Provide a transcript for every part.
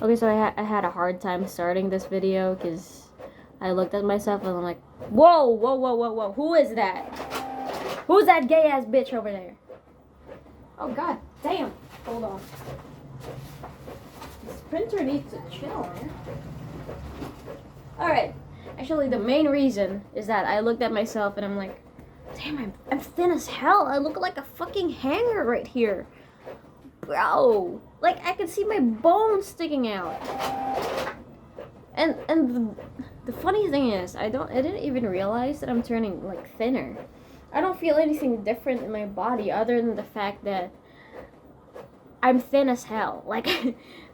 Okay, so I had a hard time starting this video because I looked at myself and I'm like, whoa, whoa, whoa, whoa, whoa, who is that? Who's that gay ass bitch over there? Oh god damn. Hold on. This printer needs to chill, man. Alright. Actually, the main reason is that I looked at myself and I'm like, damn, I'm thin as hell. I look like a fucking hanger right here. Bro, like I could see my bones sticking out. And the funny thing is, I didn't even realize that I'm turning like thinner. I don't feel anything different in my body other than the fact that I'm thin as hell. Like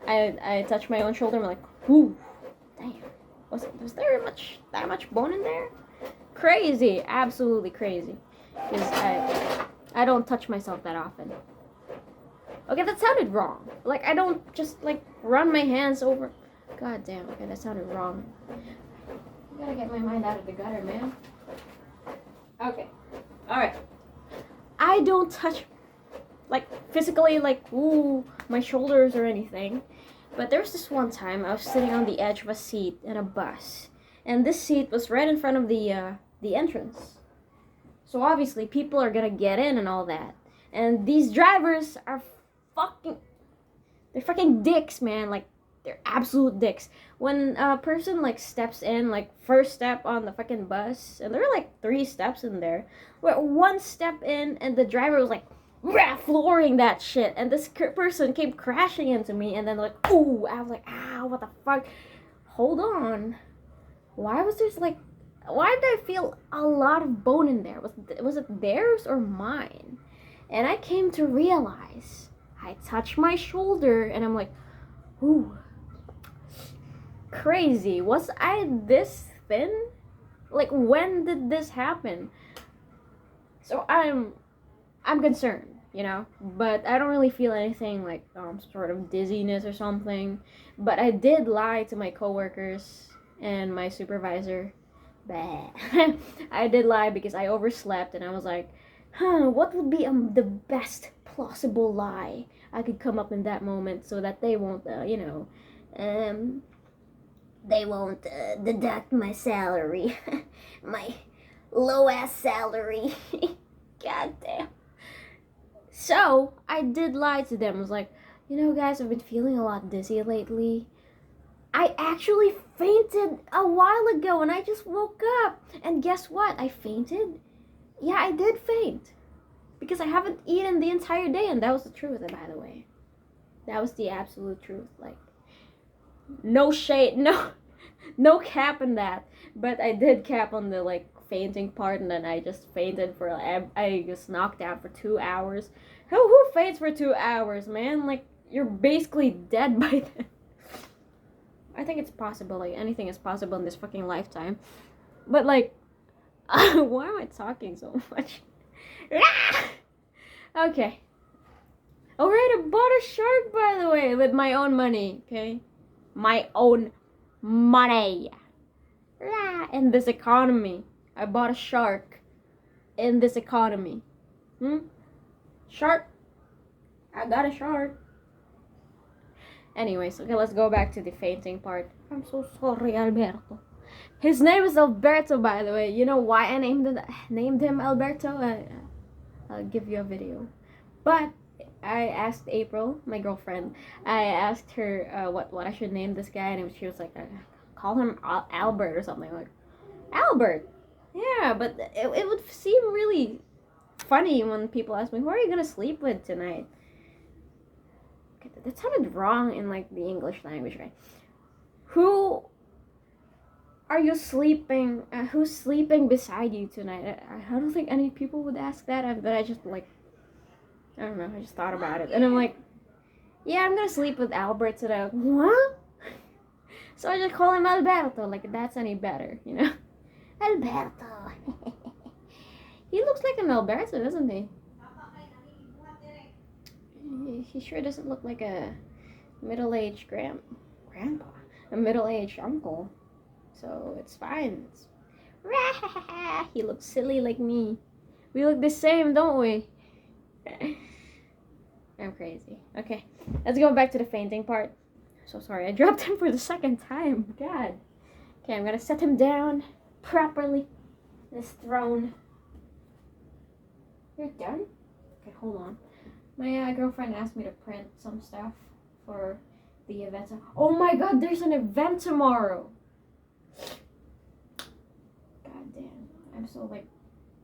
I touch my own shoulder and I'm like, whoo, damn. Was there that much bone in there? Crazy, absolutely crazy. Because I don't touch myself that often. Okay, that sounded wrong. Like, I don't just, like, run my hands over. God damn, okay, that sounded wrong. I gotta get my mind out of the gutter, man. Okay. Alright. I don't touch, like, physically, like, ooh, my shoulders or anything. But there was this one time I was sitting on the edge of a seat in a bus. And this seat was right in front of the entrance. So obviously, people are gonna get in and all that. And these drivers are they're fucking dicks, man. Like, they're absolute dicks. When a person like steps in, like first step on the fucking bus, and there are like 3 steps in there, where one step in and the driver was like flooring that shit, and this person came crashing into me, and then like, ooh, I was like, ow, what the fuck? Hold on, why did I feel a lot of bone in there? Was it theirs or mine? And I came to realize, I touched my shoulder and I'm like, ooh, crazy. Was I this thin? Like, when did this happen? So I'm concerned, you know, but I don't really feel anything like sort of dizziness or something. But I did lie to my coworkers and my supervisor. Bah. I did lie because I overslept and I was like, what would be the best plausible lie I could come up in that moment so that they won't, they won't deduct my salary, my low ass salary. God damn. So I did lie to them. I was like, guys, I've been feeling a lot dizzy lately. I actually fainted a while ago and I just woke up. And guess what? I fainted. Yeah, I did faint. Because I haven't eaten the entire day, and that was the truth, by the way. That was the absolute truth. Like, no shade, no cap in that. But I did cap on the, like, fainting part, and then I just fainted for, I just knocked out for 2 hours. Who faints for 2 hours, man? Like, you're basically dead by then. I think it's possible, like, anything is possible in this fucking lifetime. But, like, why am I talking so much? Okay. Alright, I bought a shark, by the way, with my own money, okay? My own money. In this economy. I bought a shark in this economy. Shark. I got a shark. Anyways, okay, let's go back to the fainting part. I'm so sorry, Alberto. His name is Alberto, by the way. You know why I named him Alberto? I'll give you a video. But I asked April, my girlfriend, I asked her what I should name this guy, and she was like, call him Albert or something. Like, Albert? Yeah, but it would seem really funny when people ask me, who are you going to sleep with tonight? Okay, that sounded wrong in, like, the English language, right? Who are you sleeping, who's sleeping beside you tonight? I don't think any people would ask that, but I just, like, I don't know, I just thought about it. And I'm like, yeah, I'm gonna sleep with Albert today. What? So I just call him Alberto, like, if that's any better, you know? Alberto. He looks like an Alberto, doesn't he? He sure doesn't look like a middle-aged grandpa. A middle-aged uncle. So it's fine. He looks silly like me. We look the same, don't we? I'm crazy. Okay, let's go back to the fainting part. so sorry. I dropped him for the second time. God. Okay, I'm gonna set him down properly in his throne. You're done? Okay, hold on. My girlfriend asked me to print some stuff for the event. Oh my god, there's an event tomorrow! God damn. I'm so, like,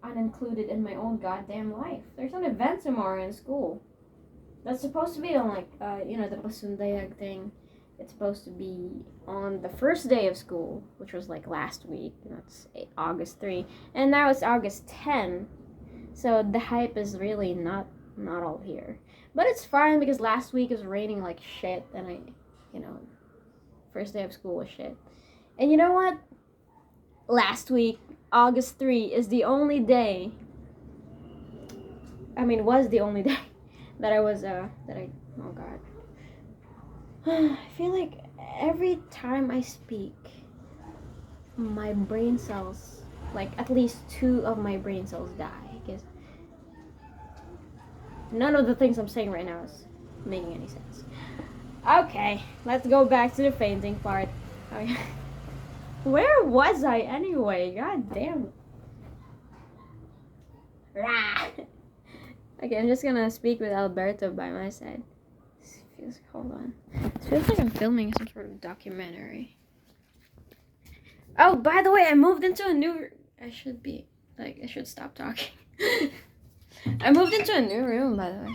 unincluded in my own goddamn life. There's an event tomorrow in school. That's supposed to be on, like, the Pasundayag thing. It's supposed to be on the first day of school, which was, like, last week. That's August 3. And now it's August 10. So the hype is really not all here. But it's fine because last week it was raining like shit. And first day of school was shit. And you know what? Last week, August 3 is the only day. Was the only day that I was, oh god. I feel like every time I speak, my brain cells, like at least 2 of my brain cells die. Because none of the things I'm saying right now is making any sense. Okay, let's go back to the fainting part. Okay. Where was I anyway? God damn. Okay, I'm just gonna speak with Alberto by my side. Hold on. It feels like I'm filming some sort of documentary. Oh, by the way, I moved into a new... I should stop talking. I moved into a new room, by the way.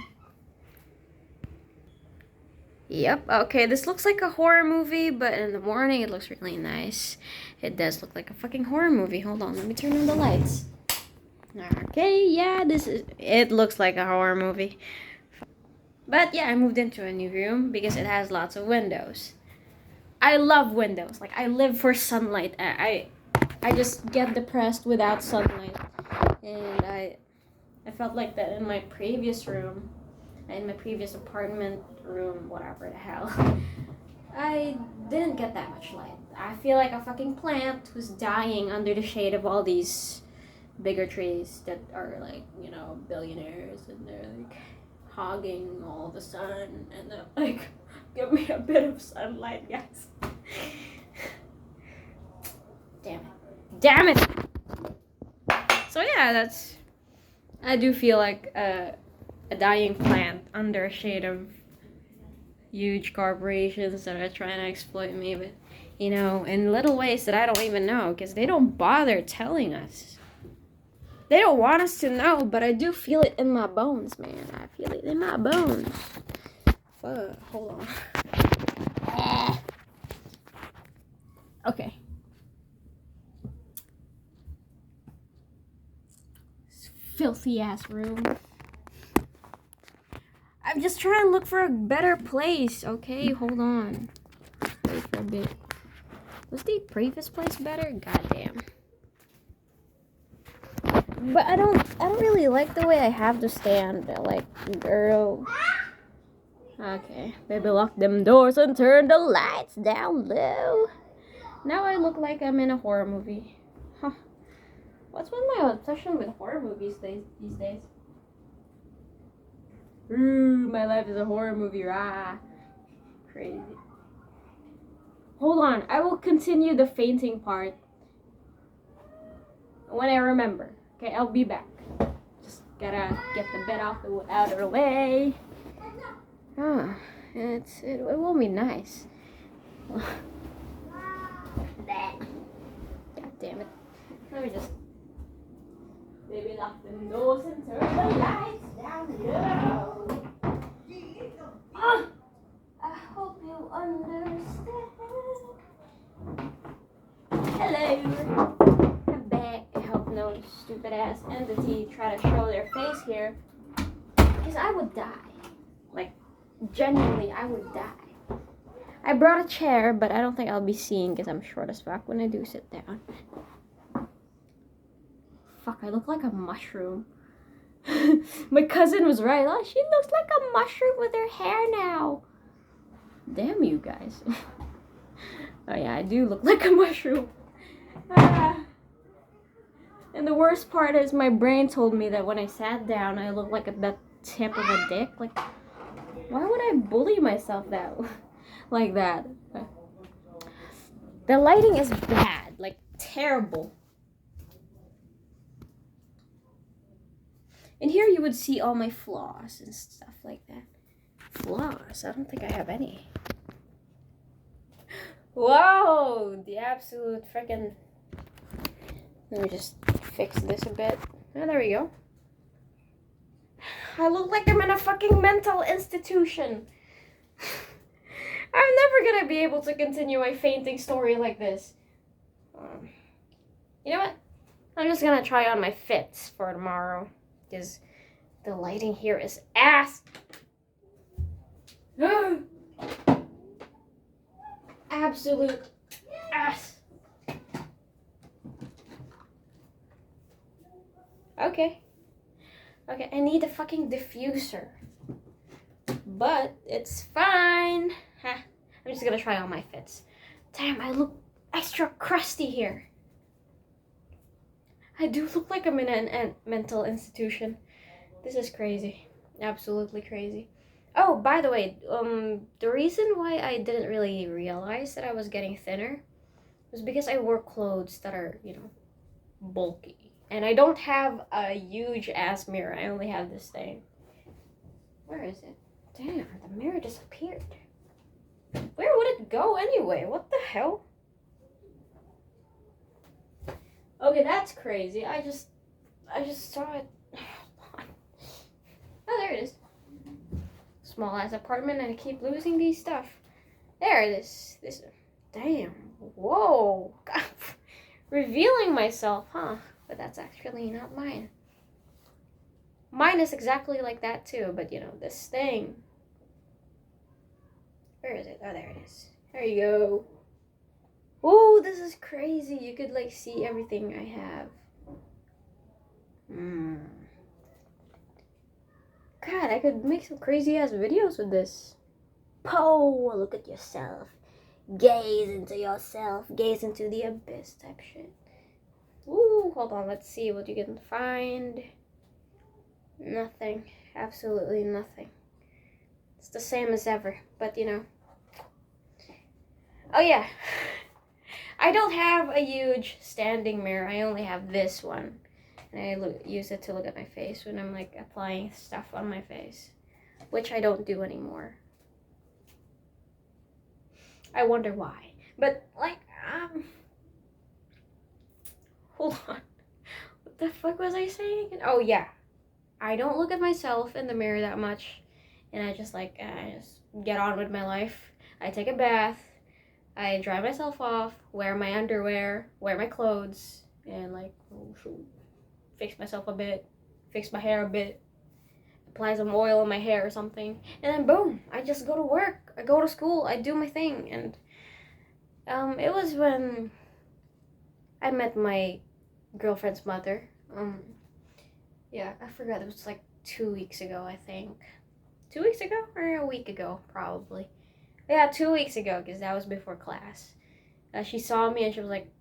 Yep, okay, this looks like a horror movie, but in the morning it looks really nice. It does look like a fucking horror movie. Hold on, let me turn on the lights. Okay, yeah, it looks like a horror movie. But yeah, I moved into a new room because it has lots of windows. I love windows. Like, I live for sunlight. I just get depressed without sunlight. And I felt like that in my previous room, in my previous apartment room, whatever the hell, I didn't get that much light. I feel like a fucking plant was dying under the shade of all these bigger trees that are like, billionaires, and they're like hogging all the sun, and they're like, give me a bit of sunlight, guys. Damn it. So yeah, I do feel like a dying plant under a shade of huge corporations that are trying to exploit me, but in little ways that I don't even know, because they don't bother telling us. They don't want us to know, but I do feel it in my bones, man. I feel it in my bones. Fuck, hold on. Okay. This filthy ass room. I'm just trying to look for a better place, okay? Hold on. Wait for a bit. Was the previous place better? Goddamn. But I don't really like the way I have to stand. Like, girl. Okay. Baby, lock them doors and turn the lights down low. Now I look like I'm in a horror movie. Huh. What's with my obsession with horror movies these days? Ooh, my life is a horror movie, rah. Crazy. Hold on, I will continue the fainting part when I remember. Okay, I'll be back. Just gotta get the bed out of the way. Oh, it will be nice. God damn it. Let me just maybe lock the doors and turn the lights down low. I hope you understand. Hello. I'm back. I hope no stupid ass entity try to show their face here. Because I would die. Like, genuinely, I would die. I brought a chair, but I don't think I'll be seeing because I'm short as fuck when I do sit down. Fuck, I look like a mushroom. My cousin was right. Oh, she looks like a mushroom with her hair now. Damn you guys. Oh yeah, I do look like a mushroom. And the worst part is my brain told me that when I sat down, I looked like the tip of a dick. Like, why would I bully myself that way? like that. The lighting is bad, like terrible. And here you would see all my flaws and stuff like that. Flaws? I don't think I have any. Whoa! The absolute freaking... Let me just fix this a bit. Oh, there we go. I look like I'm in a fucking mental institution. I'm never gonna be able to continue my fainting story like this. You know what? I'm just gonna try on my fits for tomorrow. Because the lighting here is ass. Absolute ass. Okay. Okay, I need a fucking diffuser. But it's fine. I'm just gonna try on my fits. Damn, I look extra crusty here. I do look like I'm in a mental institution. This is crazy. Absolutely crazy. Oh, by the way, the reason why I didn't really realize that I was getting thinner was because I wore clothes that are, you know, bulky. And I don't have a huge ass mirror. I only have this thing. Where is it? Damn, the mirror disappeared. Where would it go anyway? What the hell? Okay, that's crazy. I just saw it. Oh, there it is. Small ass apartment, and I keep losing these stuff. There it is. This. Damn. Whoa. God. Revealing myself, huh? But that's actually not mine. Mine is exactly like that too, but you know, this thing. Where is it? Oh, there it is. There you go. Oh, this is crazy. You could like see everything I have. God, I could make some crazy ass videos with this. Poe, look at yourself. Gaze into yourself. Gaze into the abyss type shit. Ooh, hold on. Let's see what you can find. Nothing. Absolutely nothing. It's the same as ever, but you know. Oh yeah. I don't have a huge standing mirror. I only have this one. And I use it to look at my face when I'm like applying stuff on my face. Which I don't do anymore. I wonder why. But like, hold on. What the fuck was I saying again? Oh yeah. I don't look at myself in the mirror that much. And I just like, I just get on with my life. I take a bath. I dry myself off, wear my underwear, wear my clothes, and like, fix myself a bit, fix my hair a bit, apply some oil on my hair or something, and then boom, I just go to work, I go to school, I do my thing. And it was when I met my girlfriend's mother. Yeah, I forgot, it was like 2 weeks ago, I think. 2 weeks ago? Or a week ago, probably. Yeah, 2 weeks ago, because that was before class. She saw me and she was like,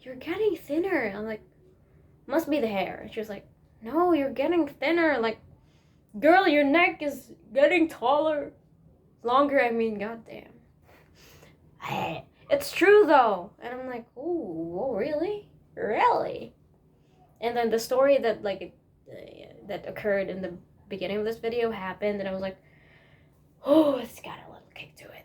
"You're getting thinner." I'm like, "Must be the hair." And she was like, "No, you're getting thinner. Like, girl, your neck is getting taller. Longer, I mean, goddamn." It's true, though. And I'm like, "Ooh, really? Really?" And then the story that, like, that occurred in the beginning of this video happened, and I was like, "Oh, it's got a little kick to it."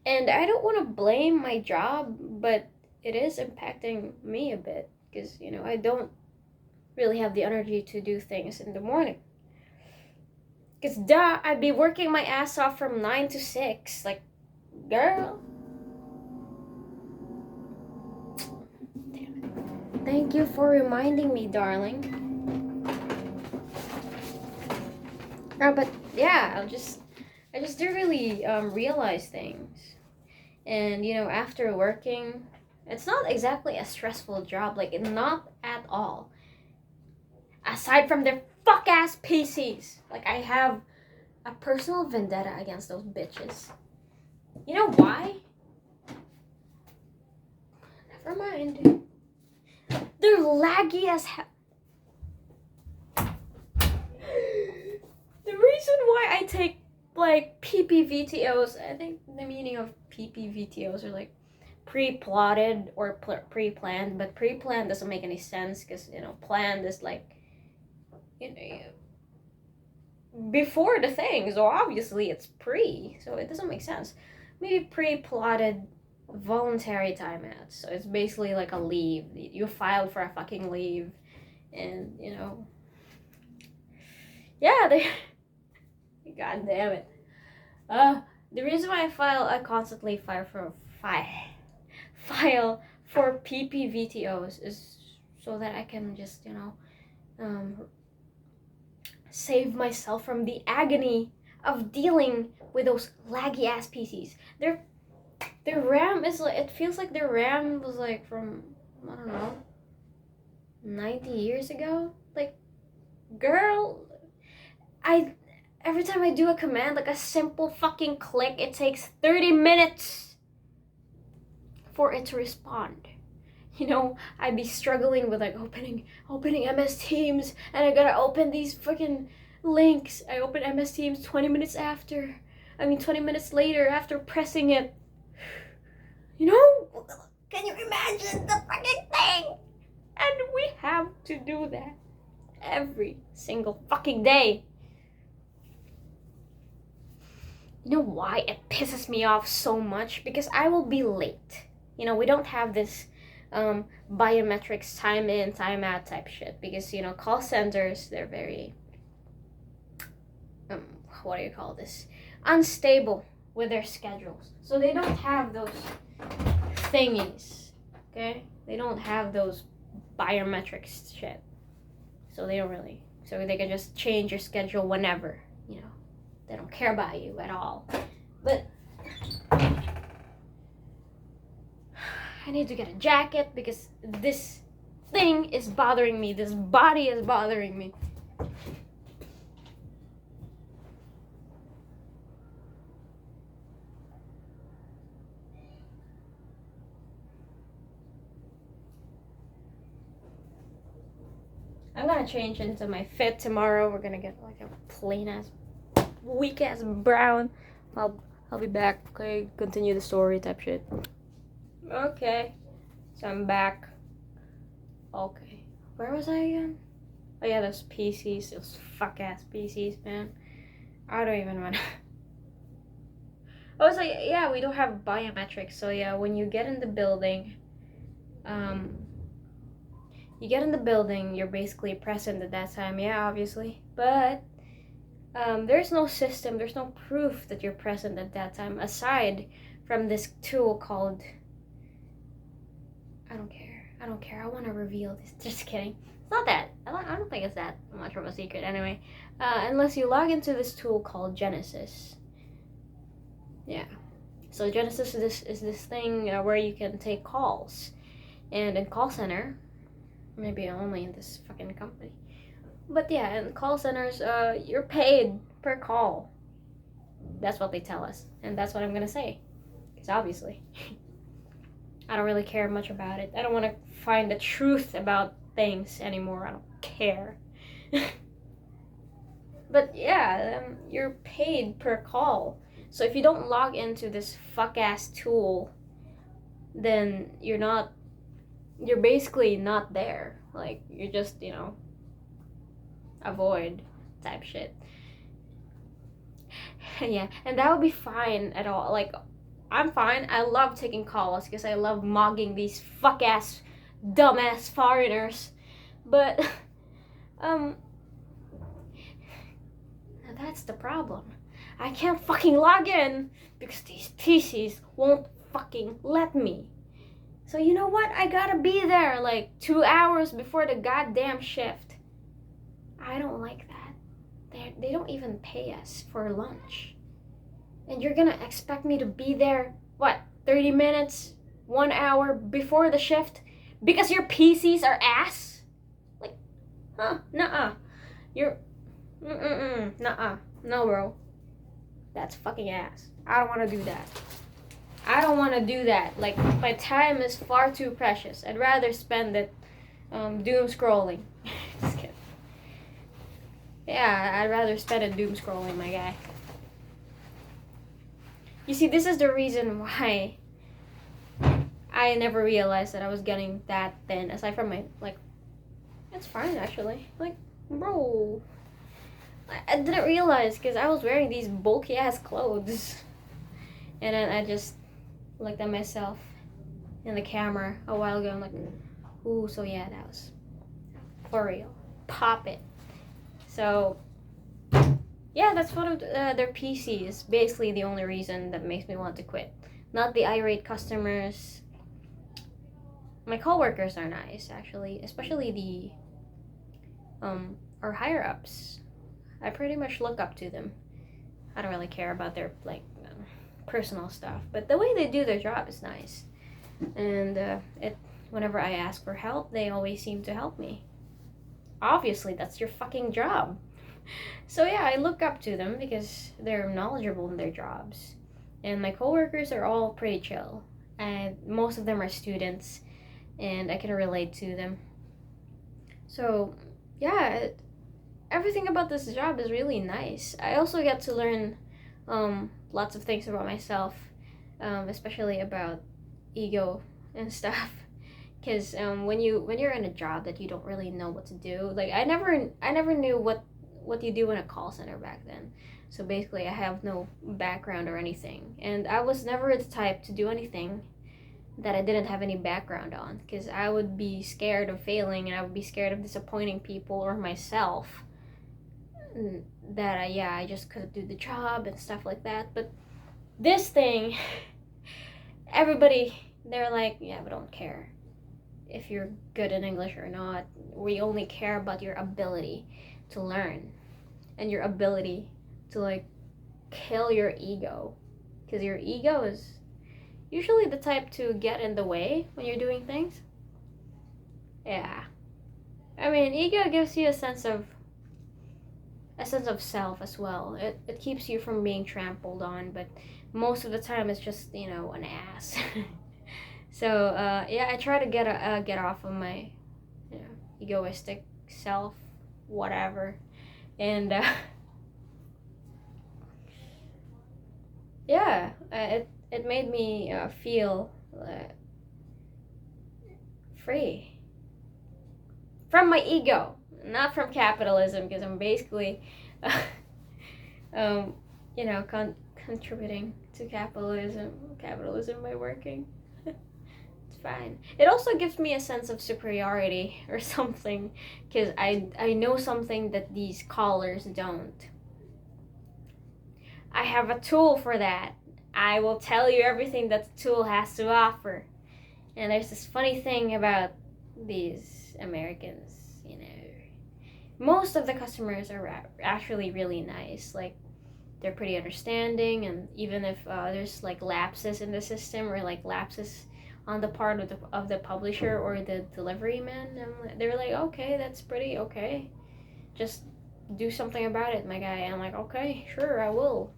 And I don't want to blame my job, but it is impacting me a bit because, you know, I don't really have the energy to do things in the morning. Because duh, I'd be working my ass off from 9 to 6. Like, girl. Damn it. Thank you for reminding me, darling. But yeah, I just didn't really realize things. And, you know, after working, it's not exactly a stressful job. Like, not at all. Aside from their fuck-ass PCs. Like, I have a personal vendetta against those bitches. You know why? Never mind. They're laggy as hell. The reason why I take like PPVTOs. I think the meaning of PPVTOs are like pre-plotted or pre-planned, but pre-planned doesn't make any sense because planned is like before the thing, so obviously it's pre, so it doesn't make sense. Maybe pre-plotted voluntary timeouts. So it's basically like a leave. You filed for a fucking leave, and yeah, they. God damn it. The reason why I constantly file for PPVTOs is so that I can just save myself from the agony of dealing with those laggy ass PCs. Their RAM is like, it feels like their RAM was like from, I don't know, 90 years ago. Like, girl, every time I do a command, like a simple fucking click, it takes 30 minutes for it to respond. I'd be struggling with like opening MS Teams, and I gotta open these freaking links. I open MS Teams 20 minutes later after pressing it. Can you imagine the fucking thing? And we have to do that every single fucking day. You know why it pisses me off so much? Because I will be late. We don't have this biometrics time in, time out type shit. Because, call centers, they're very, what do you call this? Unstable with their schedules. So they don't have those thingies, okay? They don't have those biometrics shit. So they don't really, so they can just change your schedule whenever, They don't care about you at all. But I need to get a jacket because this thing is bothering me. This body is bothering me. I'm gonna change into my fit tomorrow. We're gonna get like a plain ass, weak ass brown. I'll be back. Okay, continue the story type shit. Okay, so I'm back. Okay, where was I again? Oh yeah, those PCs, those fuck ass PCs, man. I don't even wanna. I was like, yeah, we don't have biometrics, so yeah, when you get in the building, you're basically present at that time, yeah, obviously. But there's no system, there's no proof that you're present at that time aside from this tool called, I don't care, I want to reveal this, just kidding. It's not that, I don't think it's that much of a secret anyway, unless you log into this tool called Genesis. Yeah, so Genesis is this thing where you can take calls, and in call center, maybe only in this fucking company, but yeah, in call centers, you're paid per call. That's what they tell us, and that's what I'm gonna say, because obviously I don't really care much about it. I don't want to find the truth about things anymore. I don't care. But yeah, you're paid per call. So if you don't log into this fuck-ass tool, then you're basically not there. Like, you're just, avoid type shit. Yeah, and that would be fine at all. Like, I'm fine. I love taking calls because I love mugging these fuck-ass, dumbass foreigners. But, that's the problem. I can't fucking log in because these PCs won't fucking let me. So you know what? I gotta be there like 2 hours before the goddamn shift. I don't like that. They don't even pay us for lunch. And you're gonna expect me to be there, 30 minutes, 1 hour before the shift? Because your PCs are ass? Like, huh? Nuh-uh. Nuh-uh. No, bro. That's fucking ass. I don't want to do that. Like, my time is far too precious. I'd rather spend it doom scrolling. Just kidding. Yeah, I'd rather spend it doom scrolling, my guy. You see, this is the reason why I never realized that I was getting that thin. Aside from my, like, it's fine actually. Like, bro, I didn't realize because I was wearing these bulky ass clothes. And then I just looked at myself in the camera a while ago. I'm like, ooh, so yeah, that was for real. Pop it. So, yeah, that's one of their PCs. Basically, the only reason that makes me want to quit. Not the irate customers. My coworkers are nice, actually, especially the our higher ups. I pretty much look up to them. I don't really care about their like personal stuff, but the way they do their job is nice. And whenever I ask for help, they always seem to help me. Obviously, that's your fucking job. So yeah, I look up to them because they're knowledgeable in their jobs. And my coworkers are all pretty chill. And most of them are students, and I can relate to them. So yeah, everything about this job is really nice. I also get to learn lots of things about myself, especially about ego and stuff. Because when you're in a job that you don't really know what to do, like I never knew what you do in a call center back then. So basically, I have no background or anything, and I was never the type to do anything that I didn't have any background on, because I would be scared of failing, and I would be scared of disappointing people or myself. That I just couldn't do the job and stuff like that. But this thing, everybody, they're like, yeah, we don't care if you're good in English or not. We only care about your ability to learn and your ability to like kill your ego, because your ego is usually the type to get in the way when you're doing things. Yeah, I mean, ego gives you a sense of self as well. It keeps you from being trampled on, but most of the time it's just, an ass. So yeah, I try to get off of my egoistic self, whatever, and yeah, it made me feel free from my ego, not from capitalism, because I'm basically contributing to capitalism by working. It's fine. It also gives me a sense of superiority or something, because I know something that these callers don't. I have a tool for that. I will tell you everything that the tool has to offer. And there's this funny thing about these Americans, most of the customers are actually really nice. Like, they're pretty understanding, and even if there's like lapses in the system or like lapses on the part of the publisher or the delivery man, they're like, okay, that's pretty okay. Just do something about it, my guy. I'm like, okay, sure, I will.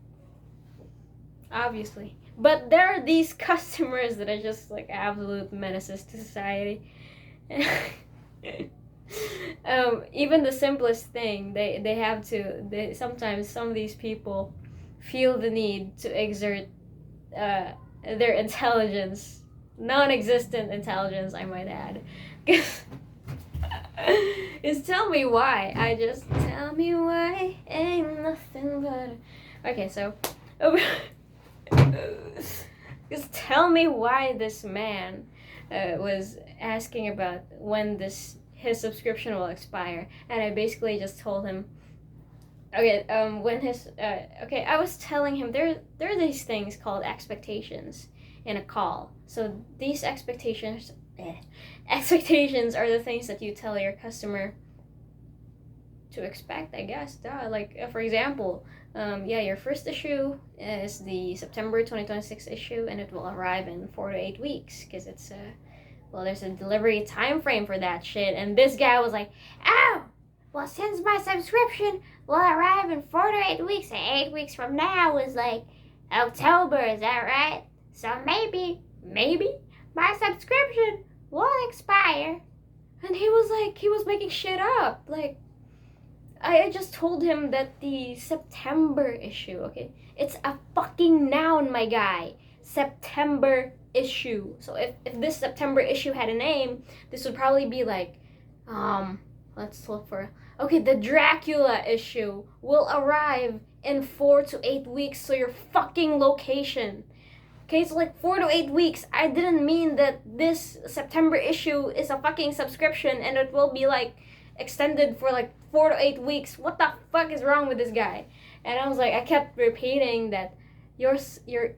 Obviously. But there are these customers that are just like absolute menaces to society. Even the simplest thing, sometimes some of these people feel the need to exert their intelligence, non-existent intelligence, I might add. Just tell me why. Tell me why, ain't nothing but. Okay, so. Just tell me why this man was asking about when his subscription will expire, and I basically just told him, okay, when his okay, I was telling him there are these things called expectations in a call. So these expectations are the things that you tell your customer to expect, I guess. Duh. Like, for example, your first issue is the September 2026 issue, and it will arrive in 4 to 8 weeks, because it's there's a delivery time frame for that shit. And this guy was like, oh, well, since my subscription will arrive in 4 to 8 weeks, and 8 weeks from now is like October, is that right? So maybe my subscription will expire. And he was making shit up. Like, I just told him that the September issue, okay? It's a fucking noun, my guy. September issue. So if this September issue had a name, this would probably be like, let's look for, okay, the Dracula issue will arrive in 4 to 8 weeks to your fucking location. Okay, so like 4 to 8 weeks. I didn't mean that this September issue is a fucking subscription and it will be like extended for like 4 to 8 weeks. What the fuck is wrong with this guy? And I was like, I kept repeating that your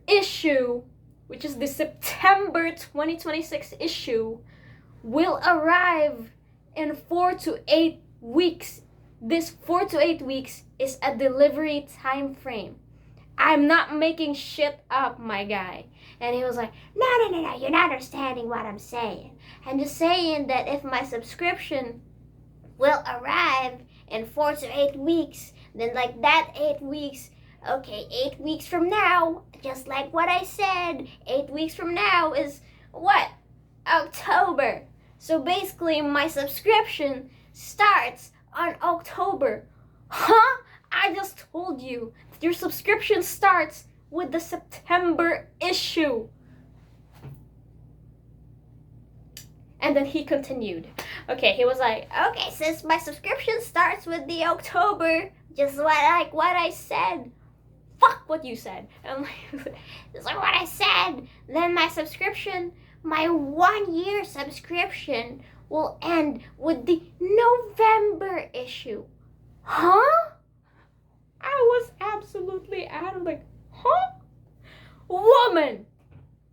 issue, which is the September 2026 issue, will arrive in 4 to 8 weeks. This 4 to 8 weeks is a delivery time frame. I'm not making shit up, my guy. And he was like, no, you're not understanding what I'm saying. I'm just saying that if my subscription will arrive in 4 to 8 weeks, then like that 8 weeks, okay, 8 weeks from now, just like what I said, 8 weeks from now is what? October. So basically my subscription starts on October. Huh? I just told you that your subscription starts with the September issue. And then he continued. Okay, he was like, okay, since my subscription starts with the October, just like what I said. Fuck what you said. I'm like, just like what I said. Then my subscription, my 1 year subscription will end with the November issue. Huh? I was absolutely out of like, huh? Woman,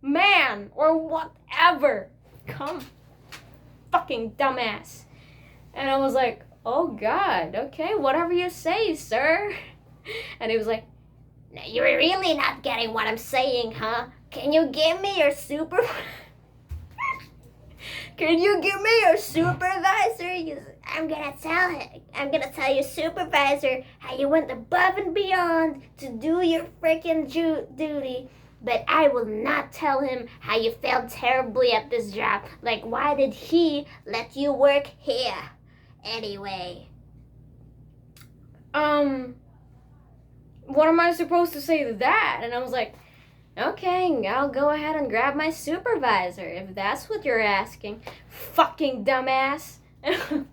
man, or whatever. Come fucking dumbass. And I was like, oh God, okay, whatever you say, sir. And he was like, no, you're really not getting what I'm saying, huh? Can you give me your Can you give me your supervisor? I'm gonna tell your supervisor how you went above and beyond to do your freaking duty. But I will not tell him how you failed terribly at this job. Like, why did he let you work here? Anyway. What am I supposed to say to that? And I was like, okay, I'll go ahead and grab my supervisor if that's what you're asking. Fucking dumbass. And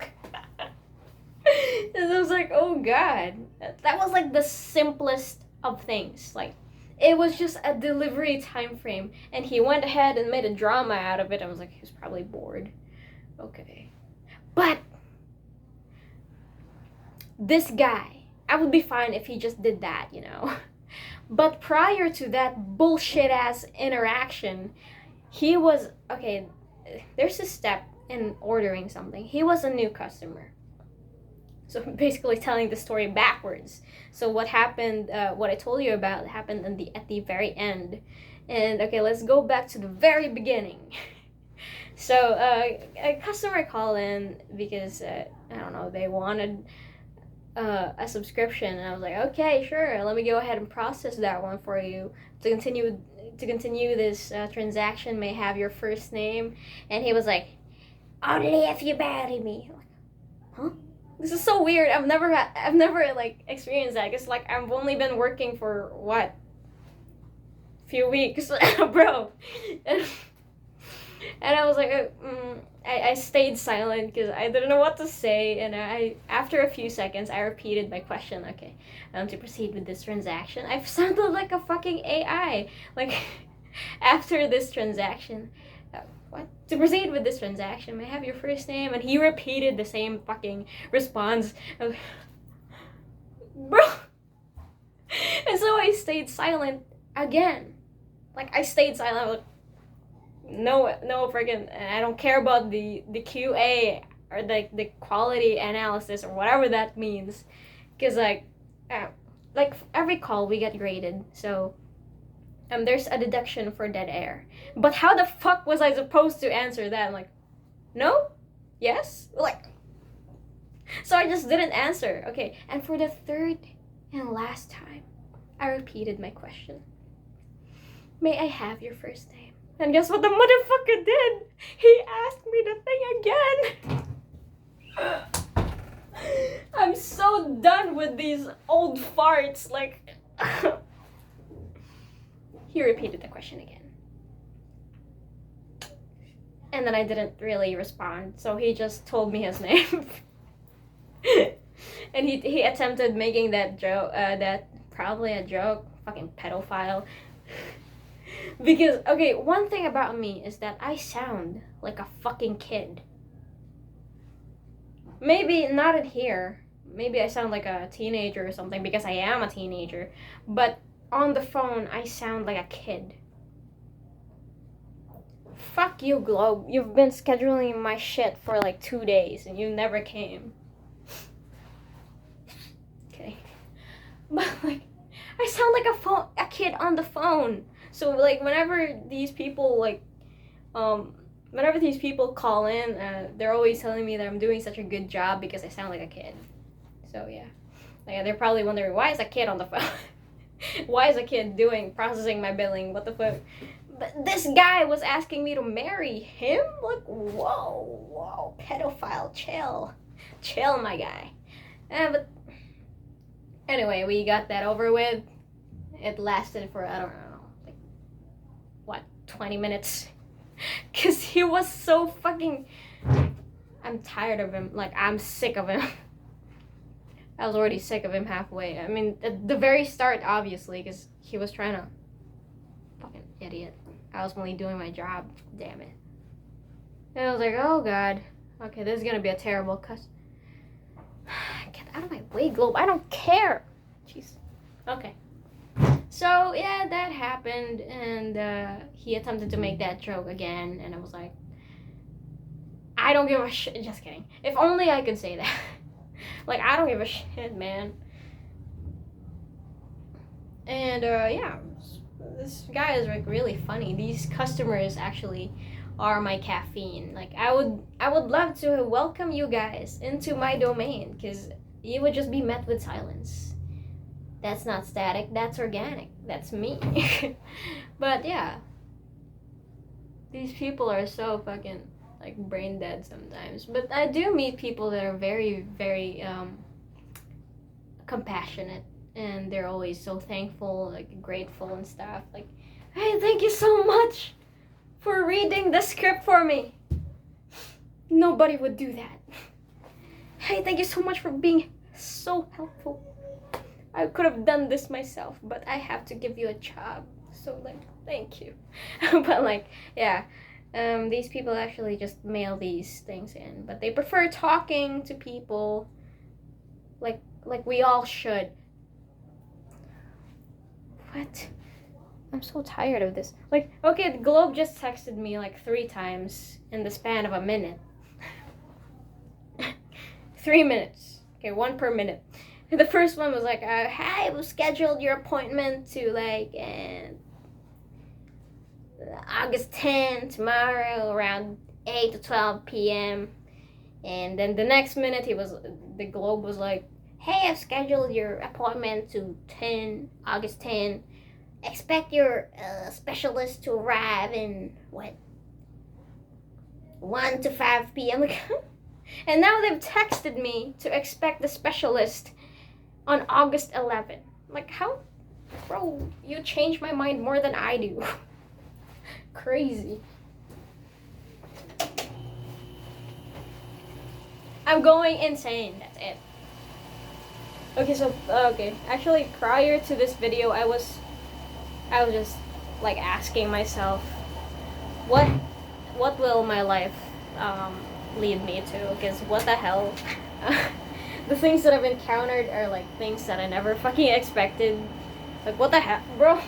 I was like, oh God. That was like the simplest of things. Like, it was just a delivery time frame. And he went ahead and made a drama out of it. I was like, he was probably bored. Okay. But this guy, I would be fine if he just did that, you know. But prior to that bullshit ass interaction, he was, okay, there's a step in ordering something. He was a new customer. So basically telling the story backwards. So what happened, what I told you about happened at the very end. And okay, let's go back to the very beginning. So a customer called in because, I don't know, they wanted a subscription, and I was like, okay, sure, let me go ahead and process that one for you. To continue this transaction, may I have your first name? And he was like, only if you marry me. I'm like, huh? This is so weird. I've never like experienced that. Cause like I've only been working for what, few weeks, bro. And I was like, I stayed silent because I didn't know what to say. And after a few seconds, I repeated my question. Okay, to proceed with this transaction. I've sounded like a fucking AI. Like, after this transaction, what? To proceed with this transaction, may I have your first name? And he repeated the same fucking response. Bro. And so I stayed silent again. Like, I stayed silent. Like, no friggin', I don't care about the QA or the quality analysis or whatever that means, because like every call we get graded, so there's a deduction for dead air. But how the fuck was I supposed to answer that? I'm like, no, yes, like, so I just didn't answer. Okay, and for the third and last time, I repeated my question. May I have your first name? And guess what the motherfucker did? He asked me the thing again. I'm so done with these old farts. Like, he repeated the question again. And then I didn't really respond, so he just told me his name. And he attempted making that joke, that probably a joke, fucking pedophile. Because, okay, one thing about me is that I sound like a fucking kid. Maybe not in here. Maybe I sound like a teenager or something because I am a teenager. But on the phone, I sound like a kid. Fuck you, Globe. You've been scheduling my shit for like 2 days and you never came. Okay. But like, I sound like a kid on the phone. So like whenever these people call in, they're always telling me that I'm doing such a good job because I sound like a kid. So yeah, they're probably wondering, why is a kid on the phone? Why is a kid processing my billing? What the fuck? But this guy was asking me to marry him? Like, whoa, pedophile, chill, my guy. But anyway, we got that over with. It lasted for, I don't know, like, what, 20 minutes? Because he was so fucking... I'm tired of him. Like, I'm sick of him. I was already sick of him halfway. I mean, at the very start, obviously, because he was trying to... Fucking idiot. I was only doing my job. Damn it. And I was like, oh god. Okay, this is gonna be a terrible cuss. Get out of my way, Globe. I don't care. Jeez. Okay. So, yeah, that happened, and he attempted to make that joke again, and I was like, I don't give a shit. Just kidding. If only I could say that. Like, I don't give a shit, man. And, yeah, this guy is, like, really funny. These customers actually are my caffeine. Like, I would love to welcome you guys into my domain, because you would just be met with silence. That's not static, that's organic. That's me. But yeah. These people are so fucking like brain dead sometimes. But I do meet people that are very, very compassionate, and they're always so thankful, like grateful and stuff. Like, hey, thank you so much for reading the script for me. Nobody would do that. Hey, thank you so much for being so helpful. I could have done this myself, but I have to give you a job. So, like, thank you. But, like, yeah. These people actually just mail these things in. But they prefer talking to people like we all should. What? I'm so tired of this. Like, okay, the Globe just texted me, like, 3 times in the span of a minute. 3 minutes. Okay, 1 per minute. The first one was like, hi, we scheduled your appointment to like August 10 tomorrow around 8 to 12 p.m. And then the next minute the Globe was like, hey, I've scheduled your appointment to August 10. Expect your specialist to arrive in 1 to 5 p.m. Like, and now they've texted me to expect the specialist on August 11. Like, how? Bro, you change my mind more than I do. Crazy. I'm going insane. That's it. Okay, so, actually, prior to this video, I was just, like, asking myself, what will my life, lead me to? Because what the hell? The things that I've encountered are like things that I never fucking expected. Like, what the heck, bro?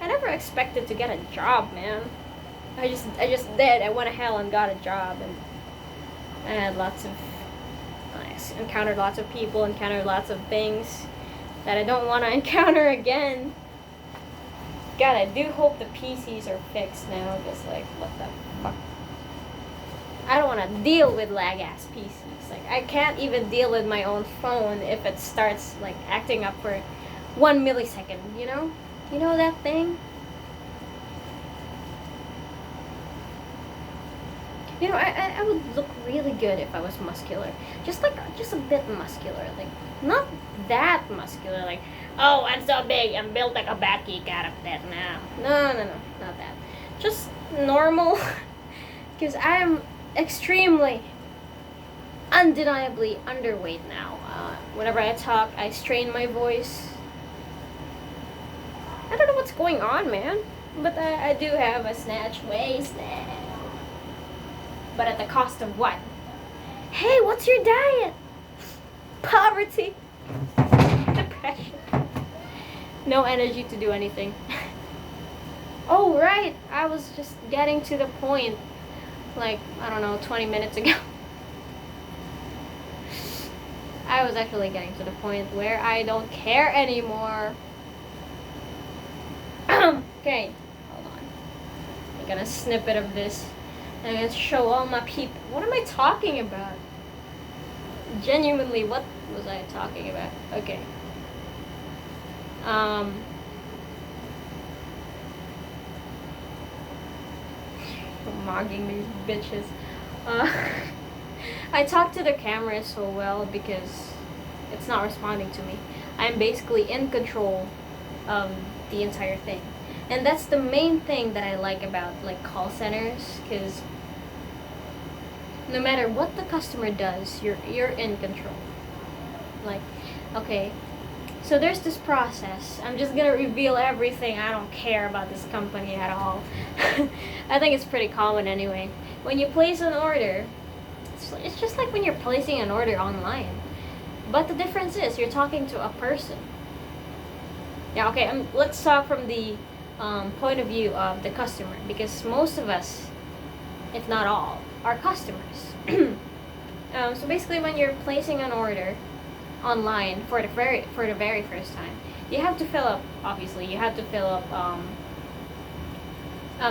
I never expected to get a job, man. I just did. I went to hell and got a job, and I had encountered lots of people, encountered lots of things that I don't want to encounter again. God, I do hope the PCs are fixed now, because, like, what the fuck? I don't want to deal with lag-ass PCs. Like, I can't even deal with my own phone if it starts, like, acting up for 1 millisecond, you know? You know that thing? You know, I would look really good if I was muscular. Just a bit muscular. Like, not that muscular. Like, oh, I'm so big. I'm built like a bat geek out of that now. No, not that. Just normal. Because I'm extremely, undeniably underweight now. Whenever I talk, I strain my voice. I don't know what's going on, man. But I do have a snatched waist now. But at the cost of what? Hey, what's your diet? Poverty. Depression. No energy to do anything. Oh, right. I was just getting to the point, like, I don't know, 20 minutes ago. I was actually getting to the point where I don't care anymore. Okay, hold on. I'm gonna snippet of this. I'm gonna show all my people. What am I talking about? Genuinely, what was I talking about? Okay. Mogging these bitches. I talk to the camera so well because it's not responding to me. I'm basically in control of the entire thing. And that's the main thing that I like about like call centers, because no matter what the customer does, you're in control. Like, okay, so there's this process. I'm just gonna reveal everything. I don't care about this company at all. I think it's pretty common anyway. When you place an order, it's just like when you're placing an order online. But the difference is you're talking to a person. Yeah, okay, let's talk from the point of view of the customer, because most of us, if not all, are customers. So basically, when you're placing an order online for the very first time, you have to fill up. Obviously, you have to fill up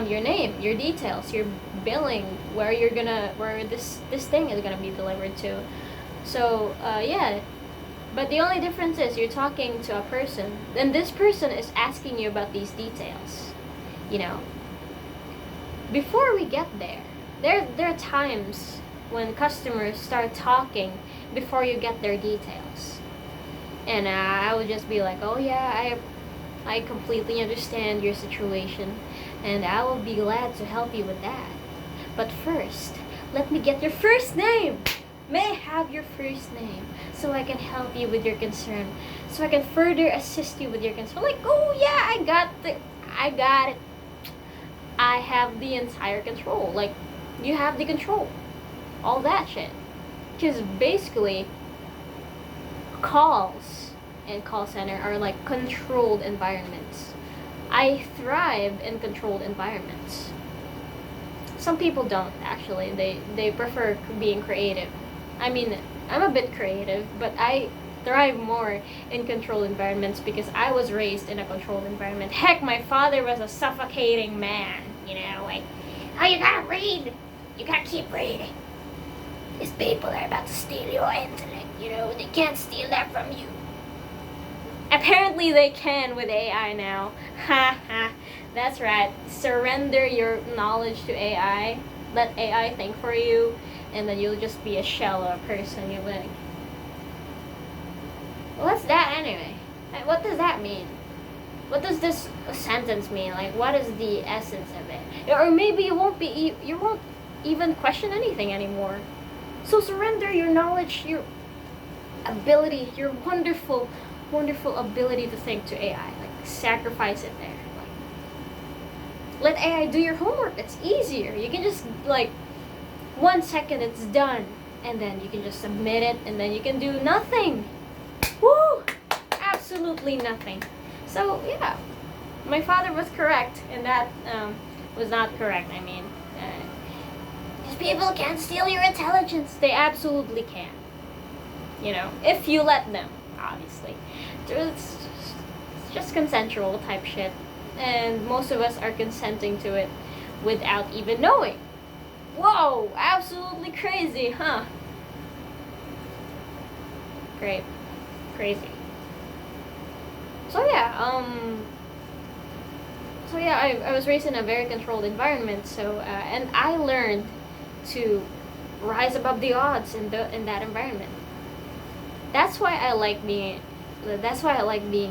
your name, your details, your billing, where this thing is gonna be delivered to. So yeah. But the only difference is you're talking to a person, and this person is asking you about these details. You know, before we get there are times when customers start talking before you get their details. And I would just be like, oh yeah, I completely understand your situation, and I will be glad to help you with that. But first, let me get your first name. May I have your first name so I can help you with your concern, so I can further assist you with your concern. Like, oh yeah, I got it. I have the entire control. Like, you have the control. All that shit. Because basically, calls and call center are like controlled environments. I thrive in controlled environments. Some people don't, actually. They prefer being creative. I mean, I'm a bit creative, but I thrive more in controlled environments because I was raised in a controlled environment. Heck, my father was a suffocating man, you know, like, oh, you gotta read. You gotta keep reading. These people are about to steal your intellect, you know, they can't steal that from you. Apparently they can with AI now. Ha ha. That's right. Surrender your knowledge to AI. Let AI think for you, and then you'll just be a shell of a person. You'll be like, what's that anyway? What does that mean? What does this sentence mean? Like, what is the essence of it? Or maybe you won't even question anything anymore. So surrender your knowledge, your ability, your wonderful, wonderful ability to think to AI. Like, sacrifice it there. Like, let AI do your homework. It's easier. You can just, like, 1 second it's done, and then you can just submit it, and then you can do nothing. Woo! Absolutely nothing. So yeah, my father was correct, and that was not correct. I mean, these people can't steal your intelligence. They absolutely can. You know, if you let them, obviously. It's just consensual type shit, and most of us are consenting to it without even knowing. Whoa, absolutely crazy, huh? Great. Crazy. So yeah, I was raised in a very controlled environment, so and I learned to rise above the odds in that environment. That's why I like being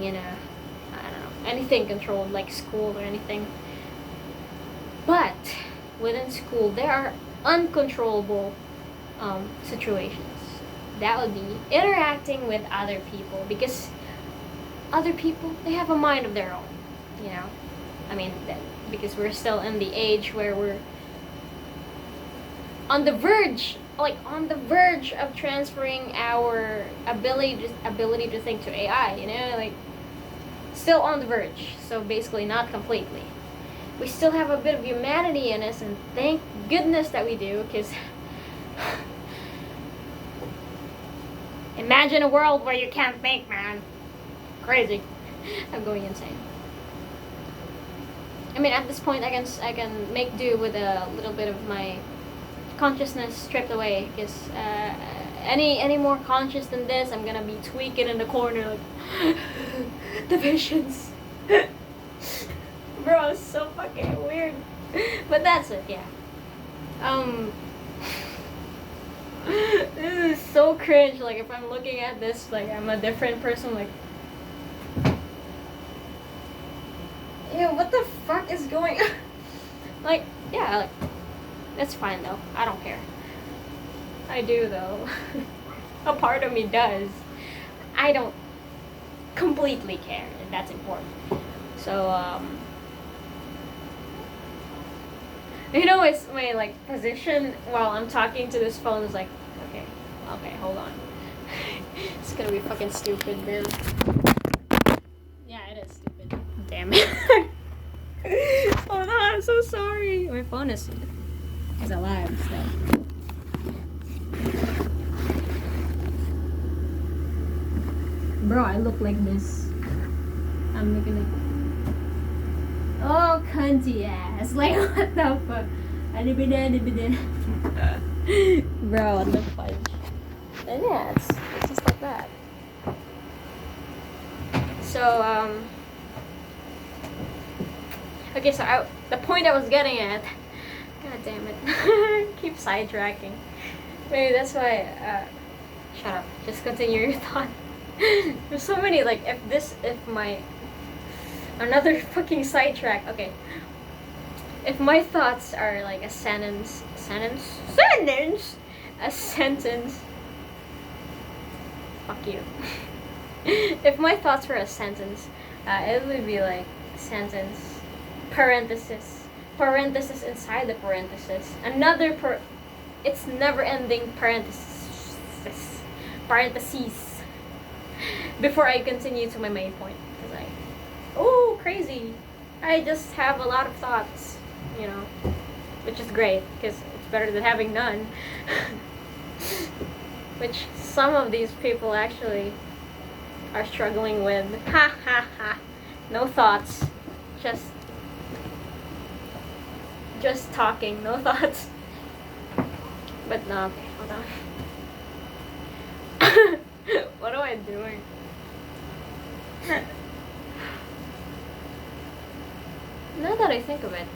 in a, I don't know, anything controlled like school or anything. But within school there are uncontrollable situations. That would be interacting with other people, because other people, they have a mind of their own, you know. I mean, because we're still in the age where we're on the verge of transferring our ability to think to AI, you know, like still on the verge. So basically not completely. We still have a bit of humanity in us, and thank goodness that we do, because imagine a world where you can't think, man. Crazy. I'm going insane. I mean, at this point, I can make do with a little bit of my consciousness stripped away, because any more conscious than this, I'm gonna be tweaking in the corner like the visions. Bro, it's so fucking weird. But that's it, yeah. This is so cringe. Like, if I'm looking at this, like, I'm a different person. Like, ew, what the fuck is going on? Like, yeah, like, that's fine though. I don't care. I do though. A part of me does. I don't completely care, and that's important. So, you know, it's my, like, position while I'm talking to this phone is like, okay, hold on. It's gonna be fucking stupid, dude. Yeah, it is stupid. Damn it. Oh no, I'm so sorry. My phone is alive still. Bro, I look like this. I'm looking like, oh, cunty ass. Like, what the fuck? Bro, what the fudge? And yeah, it's just like that. So, okay, so the point I was getting at, god damn it, keep sidetracking. Maybe that's why, shut up, just continue your thought. There's so many, like, another fucking sidetrack, okay. If my thoughts are like a sentence, fuck you. If my thoughts were a sentence, it would be like sentence, parenthesis inside the parenthesis, it's never ending parentheses, before I continue to my main point. It's like, oh, crazy. I just have a lot of thoughts, you know, which is great, because it's better than having none. Which some of these people actually are struggling with. Ha ha ha. No thoughts. Just talking, no thoughts. But no, okay, hold on. What am I doing? Now that I think of it,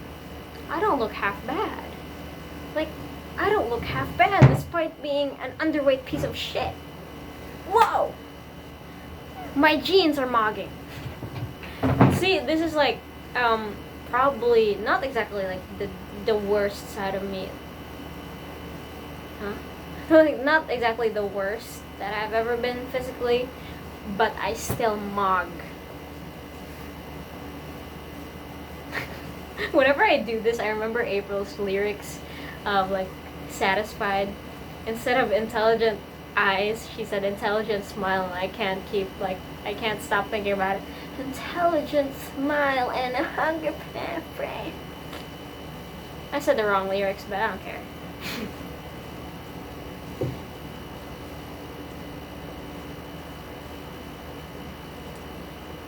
I don't look half bad. Like, I don't look half bad despite being an underweight piece of shit. Whoa! My jeans are mogging. See, this is like, probably not exactly like the worst side of me. Huh? Like, not exactly the worst that I've ever been physically, but I still mog. Whenever I do this, I remember April's lyrics of, like, Satisfied. Instead of intelligent eyes, she said intelligent smile, and I can't stop thinking about it. Intelligent smile and a hunger pain. I said the wrong lyrics, but I don't care.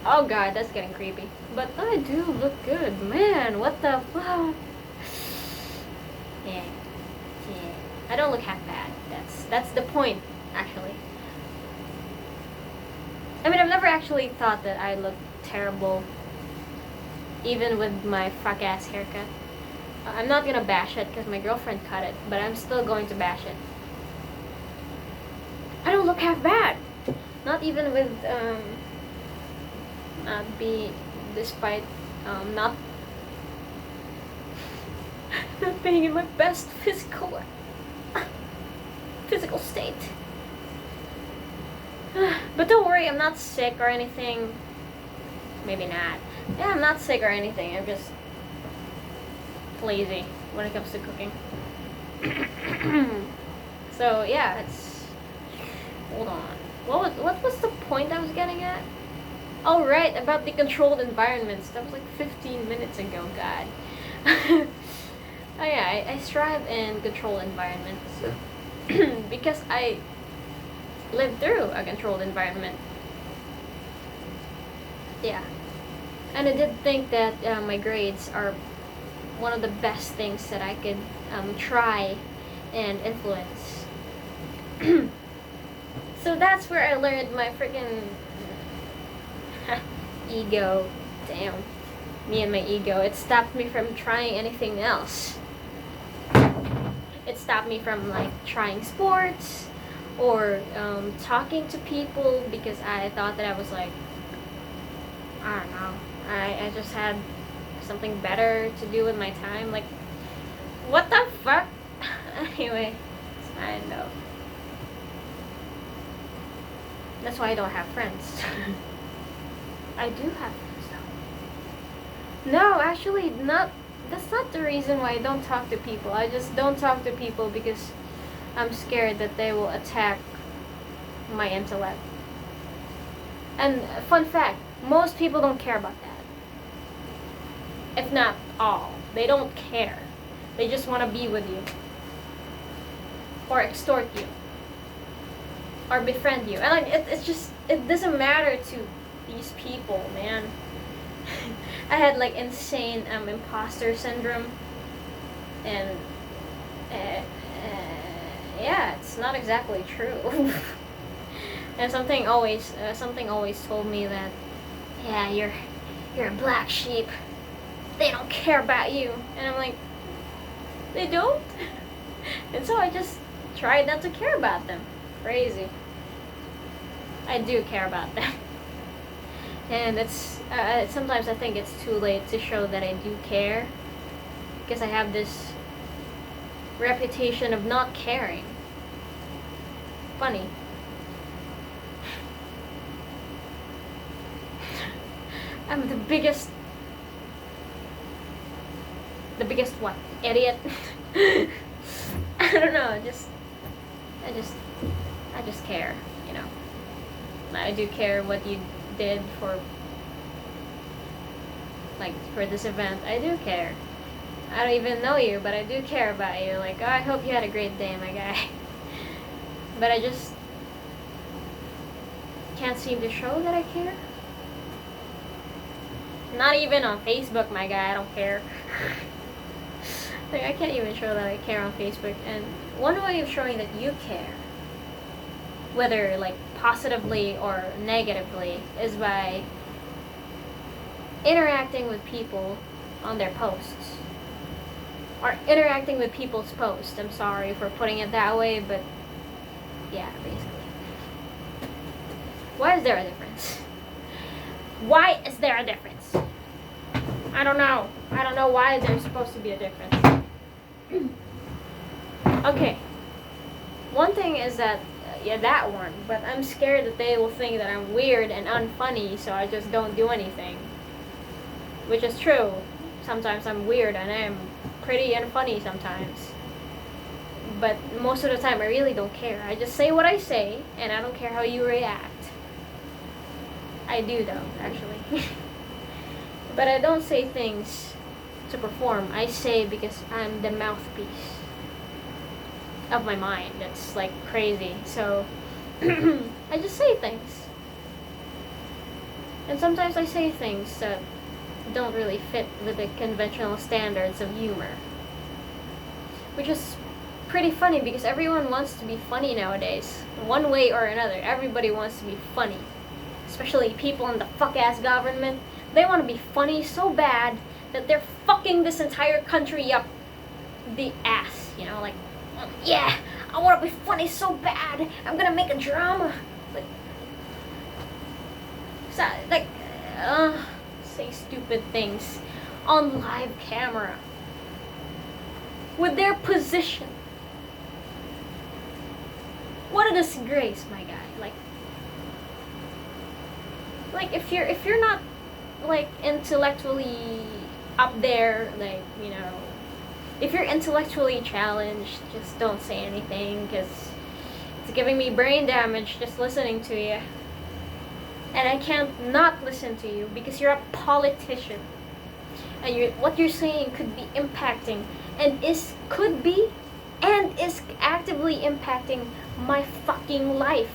Oh god, that's getting creepy. But I do look good, man. What the fuck? Yeah. I don't look half bad. That's the point, actually. I mean, I've never actually thought that I look terrible, even with my fuck ass haircut. I'm not gonna bash it because my girlfriend cut it, but I'm still going to bash it. I don't look half bad. Not even with despite not not being in my best physical state. But don't worry, I'm not sick or anything. Maybe not. Yeah, I'm not sick or anything. I'm just lazy when it comes to cooking. So yeah, it's. Hold on. What was the point I was getting at? Oh right, about the controlled environments. That was like 15 minutes ago. God. Oh yeah, I strive in controlled environments because I lived through a controlled environment. Yeah, and I did think that my grades are one of the best things that I could try and influence. So that's where I learned my freaking ego. Damn, me and my ego. It stopped me from trying anything else. It stopped me from like trying sports or talking to people because I thought that I was like, I don't know. I just had something better to do with my time. Like, what the fuck? Anyway, it's fine though. That's why I don't have friends. I do have friends though. No, actually, not. That's not the reason why I don't talk to people. I just don't talk to people because I'm scared that they will attack my intellect. And fun fact, most people don't care about that. If not all. They don't care. They just want to be with you. Or extort you. Or befriend you. And like it's just, it doesn't matter to these people, man. I had like insane imposter syndrome. And yeah, it's not exactly true. And something always told me that, yeah, you're a black sheep. They don't care about you. And I'm like, they don't? And so I just tried not to care about them. Crazy. I do care about them. And it's sometimes I think it's too late to show that I do care, because I have this reputation of not caring. Funny. I'm the biggest what? Idiot? I don't know, I just care, you know. I do care what you did for this event. I do care. I don't even know you, but I do care about you. Like, oh, I hope you had a great day, my guy. But I just can't seem to show that I care. Not even on Facebook, my guy. I don't care. Like, I can't even show that I care on Facebook. And one way of showing that you care, whether like positively or negatively, is by interacting with people on their posts. Or interacting with people's posts. I'm sorry for putting it that way, but yeah, basically. Why is there a difference? Why is there a difference? I don't know. I don't know why there's supposed to be a difference. Okay. One thing is that, yeah, that one. But I'm scared that they will think that I'm weird and unfunny, so I just don't do anything. Which is true. Sometimes I'm weird and I'm pretty unfunny sometimes. But most of the time I really don't care. I just say what I say, and I don't care how you react. I do though, actually. But I don't say things to perform. I say because I'm the mouthpiece of my mind. That's like crazy. So I just say things. And sometimes I say things that don't really fit with the conventional standards of humor. Which is pretty funny because everyone wants to be funny nowadays. One way or another, everybody wants to be funny. Especially people in the fuck-ass government. They want to be funny so bad that they're fucking this entire country up the ass, you know, like, yeah, I want to be funny so bad, I'm gonna make a drama, like, so, like, say stupid things on live camera with their position. What a disgrace, my guy. Like if you're not like intellectually up there, like, you know, if you're intellectually challenged, just don't say anything, because it's giving me brain damage just listening to you. And I can't not listen to you because you're a politician. And what you're saying could be impacting and is actively impacting my fucking life.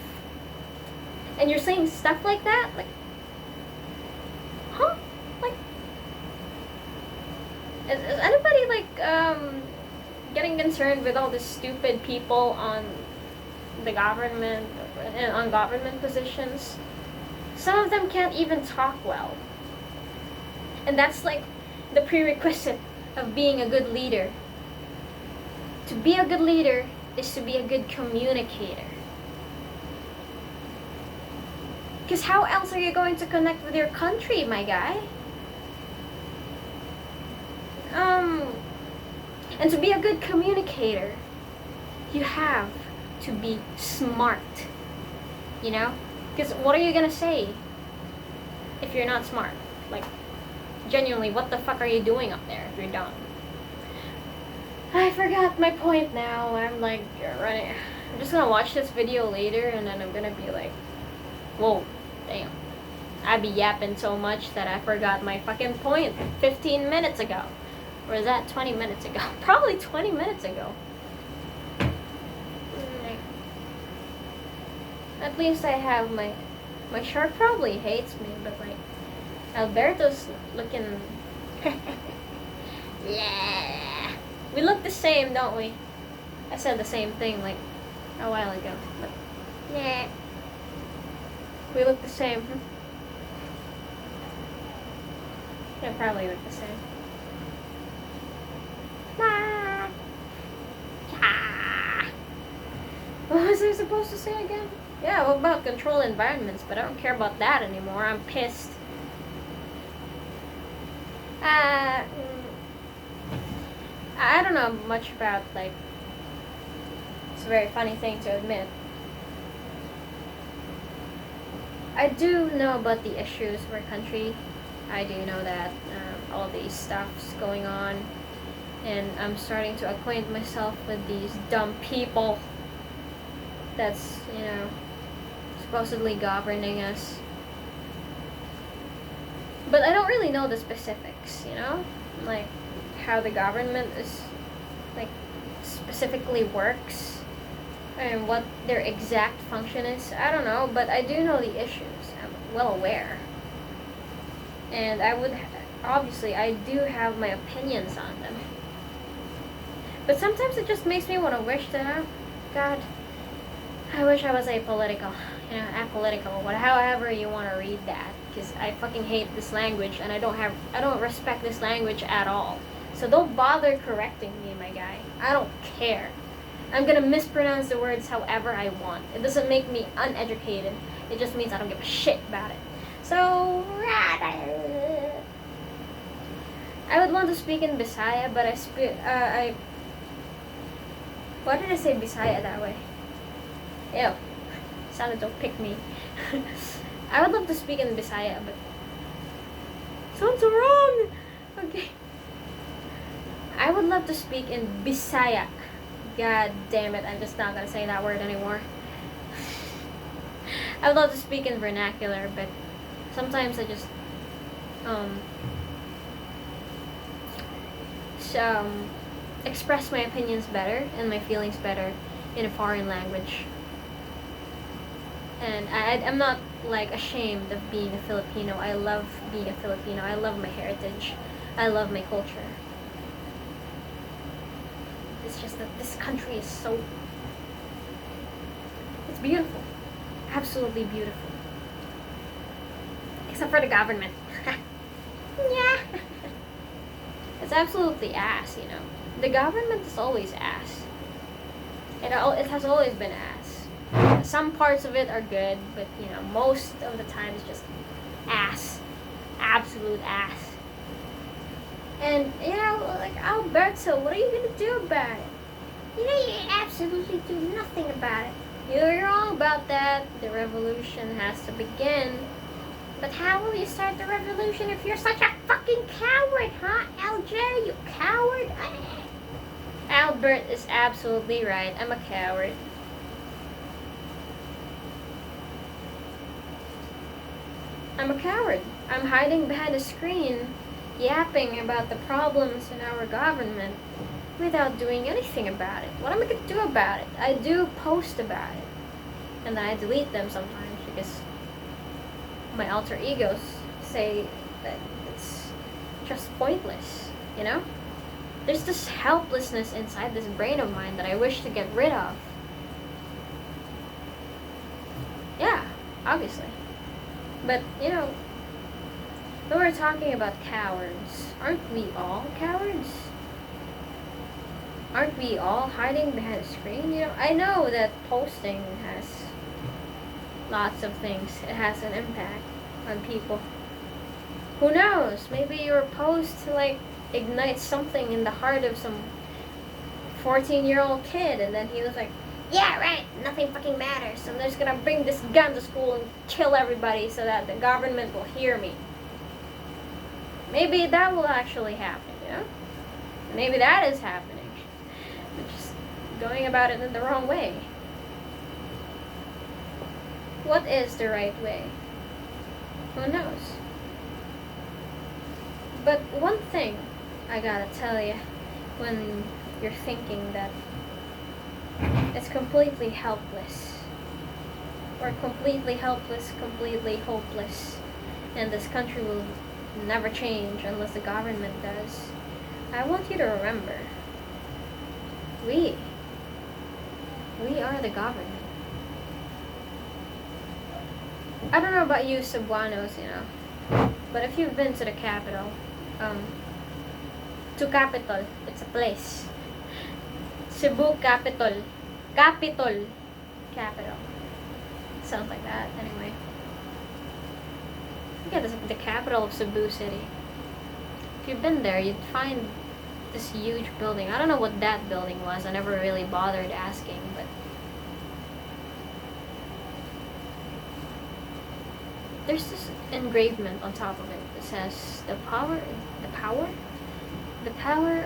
And you're saying stuff like that? Like, huh? Like, is anybody like getting concerned with all the stupid people on the government and on government positions? Some of them can't even talk well. And that's like the prerequisite of being a good leader. To be a good leader is to be a good communicator. Because how else are you going to connect with your country, my guy? And to be a good communicator, you have to be smart. You know? Because what are you gonna say if you're not smart? Like, genuinely, what the fuck are you doing up there if you're dumb? I forgot my point now. I'm like running. I'm just gonna watch this video later and then I'm gonna be like, whoa, damn. I be yapping so much that I forgot my fucking point 15 minutes ago. Or is that 20 minutes ago? Probably 20 minutes ago. At least I have my shark probably hates me, but like Alberto's looking yeah. We look the same, don't we? I said the same thing like a while ago, but yeah. We look the same. Yeah, probably look the same. Ah. Ah. What was I supposed to say again? Yeah, well, about control environments, but I don't care about that anymore. I'm pissed. I don't know much about, like, it's a very funny thing to admit. I do know about the issues of our country. I do know that all these stuff's going on, and I'm starting to acquaint myself with these dumb people that's, you know, supposedly governing us. But I don't really know the specifics, you know? Like, how the government is, like, specifically works and what their exact function is. I don't know, but I do know the issues. I'm well aware. And obviously, I do have my opinions on them. But sometimes it just makes me want to wish that, God, I wish I was apolitical. You know, apolitical, however you want to read that. Because I fucking hate this language, and I don't respect this language at all. So don't bother correcting me, my guy. I don't care. I'm gonna mispronounce the words however I want. It doesn't make me uneducated. It just means I don't give a shit about it. So, I would want to speak in Bisaya, but why did I say Bisaya that way? Ew. Sounded don't pick me. I would love to speak in Bisaya, but sounds so wrong. Okay. I would love to speak in Bisayak. God damn it, I'm just not gonna say that word anymore. I would love to speak in vernacular, but sometimes I just express my opinions better and my feelings better in a foreign language. And I'm not like ashamed of being a Filipino. I love being a Filipino. I love my heritage. I love my culture. It's just that this country is so... It's beautiful. Absolutely beautiful. Except for the government. Yeah. It's absolutely ass, you know. The government is always ass. It has always been ass. Some parts of it are good, but you know, most of the time it's just ass. Absolute ass. And you know, like Alberto, what are you gonna do about it? You know, you absolutely do nothing about it. You're wrong about that. The revolution has to begin. But how will you start the revolution if you're such a fucking coward, huh, LJ? You coward? Albert is absolutely right. I'm a coward. I'm a coward. I'm hiding behind a screen, yapping about the problems in our government without doing anything about it. What am I going to do about it? I do post about it. And then I delete them sometimes because my alter egos say that it's just pointless, you know? There's this helplessness inside this brain of mine that I wish to get rid of. Yeah, obviously. But, you know, when we're talking about cowards, aren't we all cowards? Aren't we all hiding behind a screen? You know, I know that posting has lots of things. It has an impact on people. Who knows? Maybe your post like ignites something in the heart of some 14-year-old kid, and then he was like, yeah, right, nothing fucking matters. I'm just gonna bring this gun to school and kill everybody so that the government will hear me. Maybe that will actually happen, you know? Maybe that is happening. We're just going about it in the wrong way. What is the right way? Who knows? But one thing I gotta tell you when you're thinking that it's completely helpless, or completely helpless, completely hopeless, and this country will never change unless the government does, I want you to remember, we are the government. I don't know about you Cebuanos, you know, but if you've been to the capital, to Capitol, it's a place. Cebu Capital. Capital. Sounds like that, anyway. Yeah, this is the capital of Cebu City. If you've been there, you'd find this huge building. I don't know what that building was. I never really bothered asking, but there's this engravement on top of it that says the power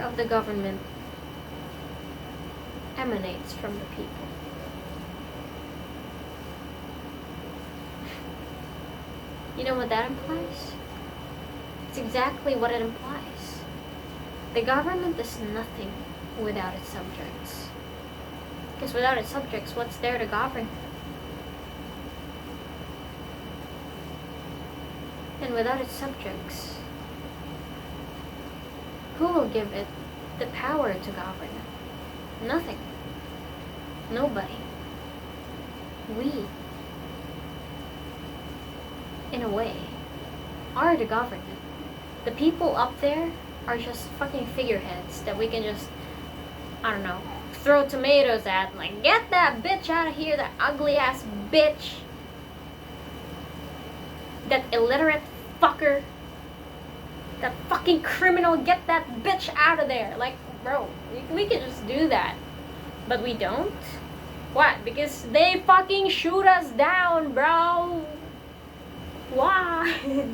of the government emanates from the people. You know what that implies? It's exactly what it implies. The government is nothing without its subjects. Because without its subjects, what's there to govern? And without its subjects, who will give it the power to govern? Nothing. Nobody. We, in a way, are the government. The people up there are just fucking figureheads that we can just, I don't know, throw tomatoes at. Like, get that bitch out of here, that ugly ass bitch. That illiterate fucker. That fucking criminal, get that bitch out of there. Like, bro, we can just do that. But we don't? What? Because they fucking shoot us down, bro. Why?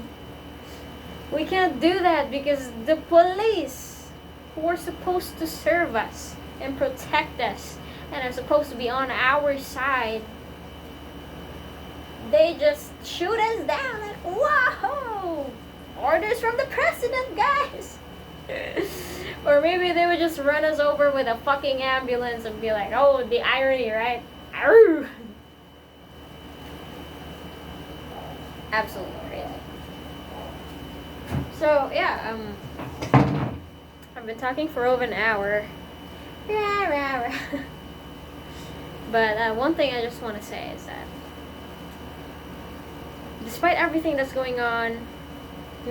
We can't do that because the police, who are supposed to serve us and protect us and are supposed to be on our side, they just shoot us down. Like, whoa! Orders from the president, guys! Or maybe they would just run us over with a fucking ambulance and be like, oh, the irony, right? Arrgh! Absolutely crazy. So, yeah, I've been talking for over an hour. But one thing I just want to say is that despite everything that's going on,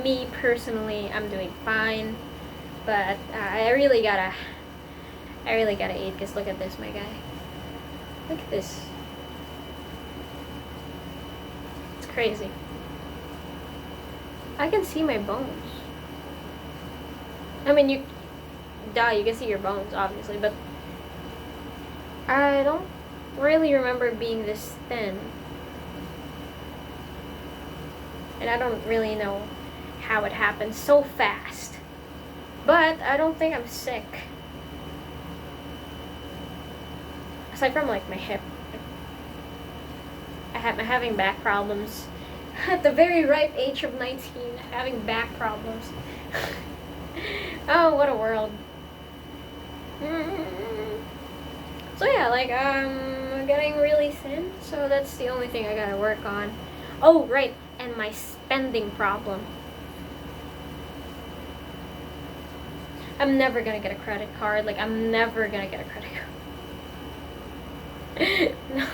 me personally, I'm doing fine. But I really gotta eat, because look at this, my guy. Look at this. It's crazy. I can see my bones. I mean, you can see your bones, obviously, but I don't really remember being this thin. And I don't really know how it happened so fast. But I don't think I'm sick. Aside from like my hip. I'm having back problems. At the very ripe age of 19, having back problems. Oh, what a world. So yeah, like, I'm getting really thin, so that's the only thing I gotta work on. Oh, right, and my spending problem. I'm never gonna get a credit card. Like, I'm never gonna get a credit card. No.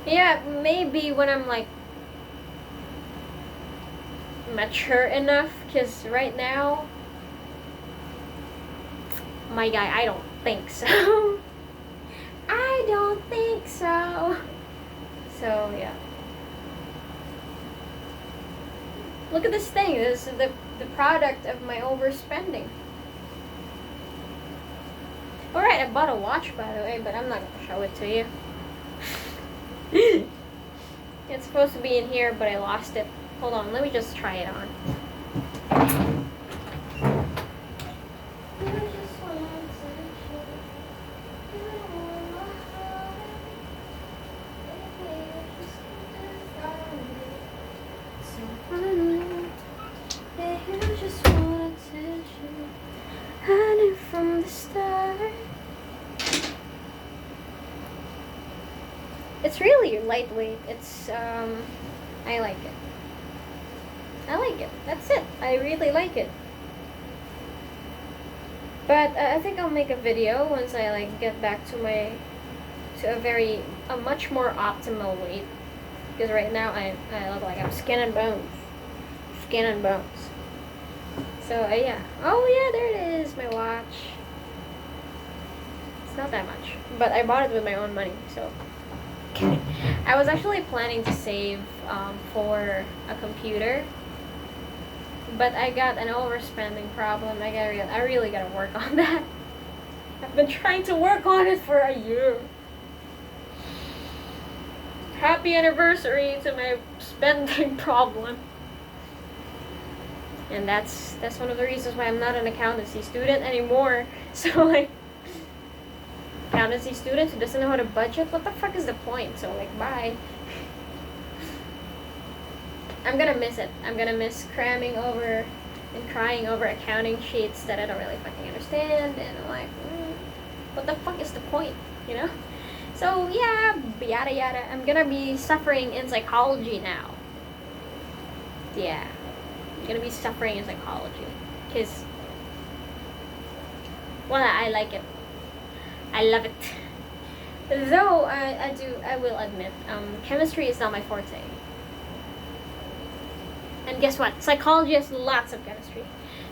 Yeah, maybe when I'm, like, mature enough, because right now, my guy, I don't think so. I don't think so. So, yeah. Look at this thing. This is the product of my overspending. Alright, I bought a watch, by the way, but I'm not going to show it to you. It's supposed to be in here, but I lost it. Hold on, let me just try it on. From the start. It's really lightweight. It's I like it. I like it. That's it. I really like it. But I think I'll make a video once I like get back to a much more optimal weight. Because right now I look like I'm skin and bones. Skin and bones. So yeah. Oh yeah, there it is, my watch. It's not that much, but I bought it with my own money, so. I was actually planning to save for a computer, but I got an overspending problem. I really gotta work on that. I've been trying to work on it for a year. Happy anniversary to my spending problem. And that's one of the reasons why I'm not an accountancy student anymore. So like, accountancy student who doesn't know how to budget, what the fuck is the point? So like, bye. I'm gonna miss it. I'm gonna miss cramming over and crying over accounting sheets that I don't really fucking understand, and I'm like, what the fuck is the point, you know? So yeah, yada yada. I'm gonna be suffering in psychology now. Yeah. I'm gonna be suffering in psychology, because, well, I like it. I love it. Though I will admit, chemistry is not my forte. And guess what? Psychology has lots of chemistry.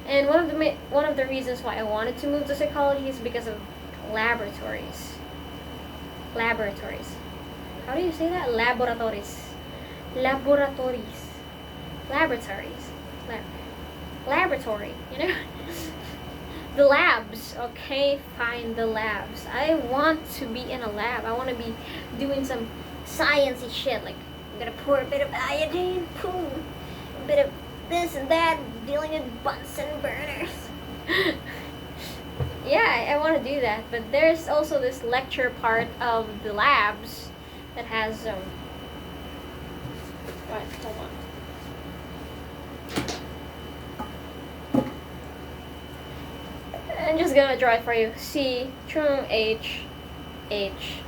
And one of the reasons why I wanted to move to psychology is because of laboratories. Laboratories. How do you say that? Laboratories. Laboratories. Laboratories. Laboratory, you know? The labs, okay? Fine, the labs. I want to be in a lab. I want to be doing some sciencey shit. Like, I'm gonna pour a bit of iodine, boom, a bit of this and that, dealing with Bunsen burners. Yeah, I want to do that. But there's also this lecture part of the labs that has, what? Hold on. I'm just gonna draw it for you. C, H, H,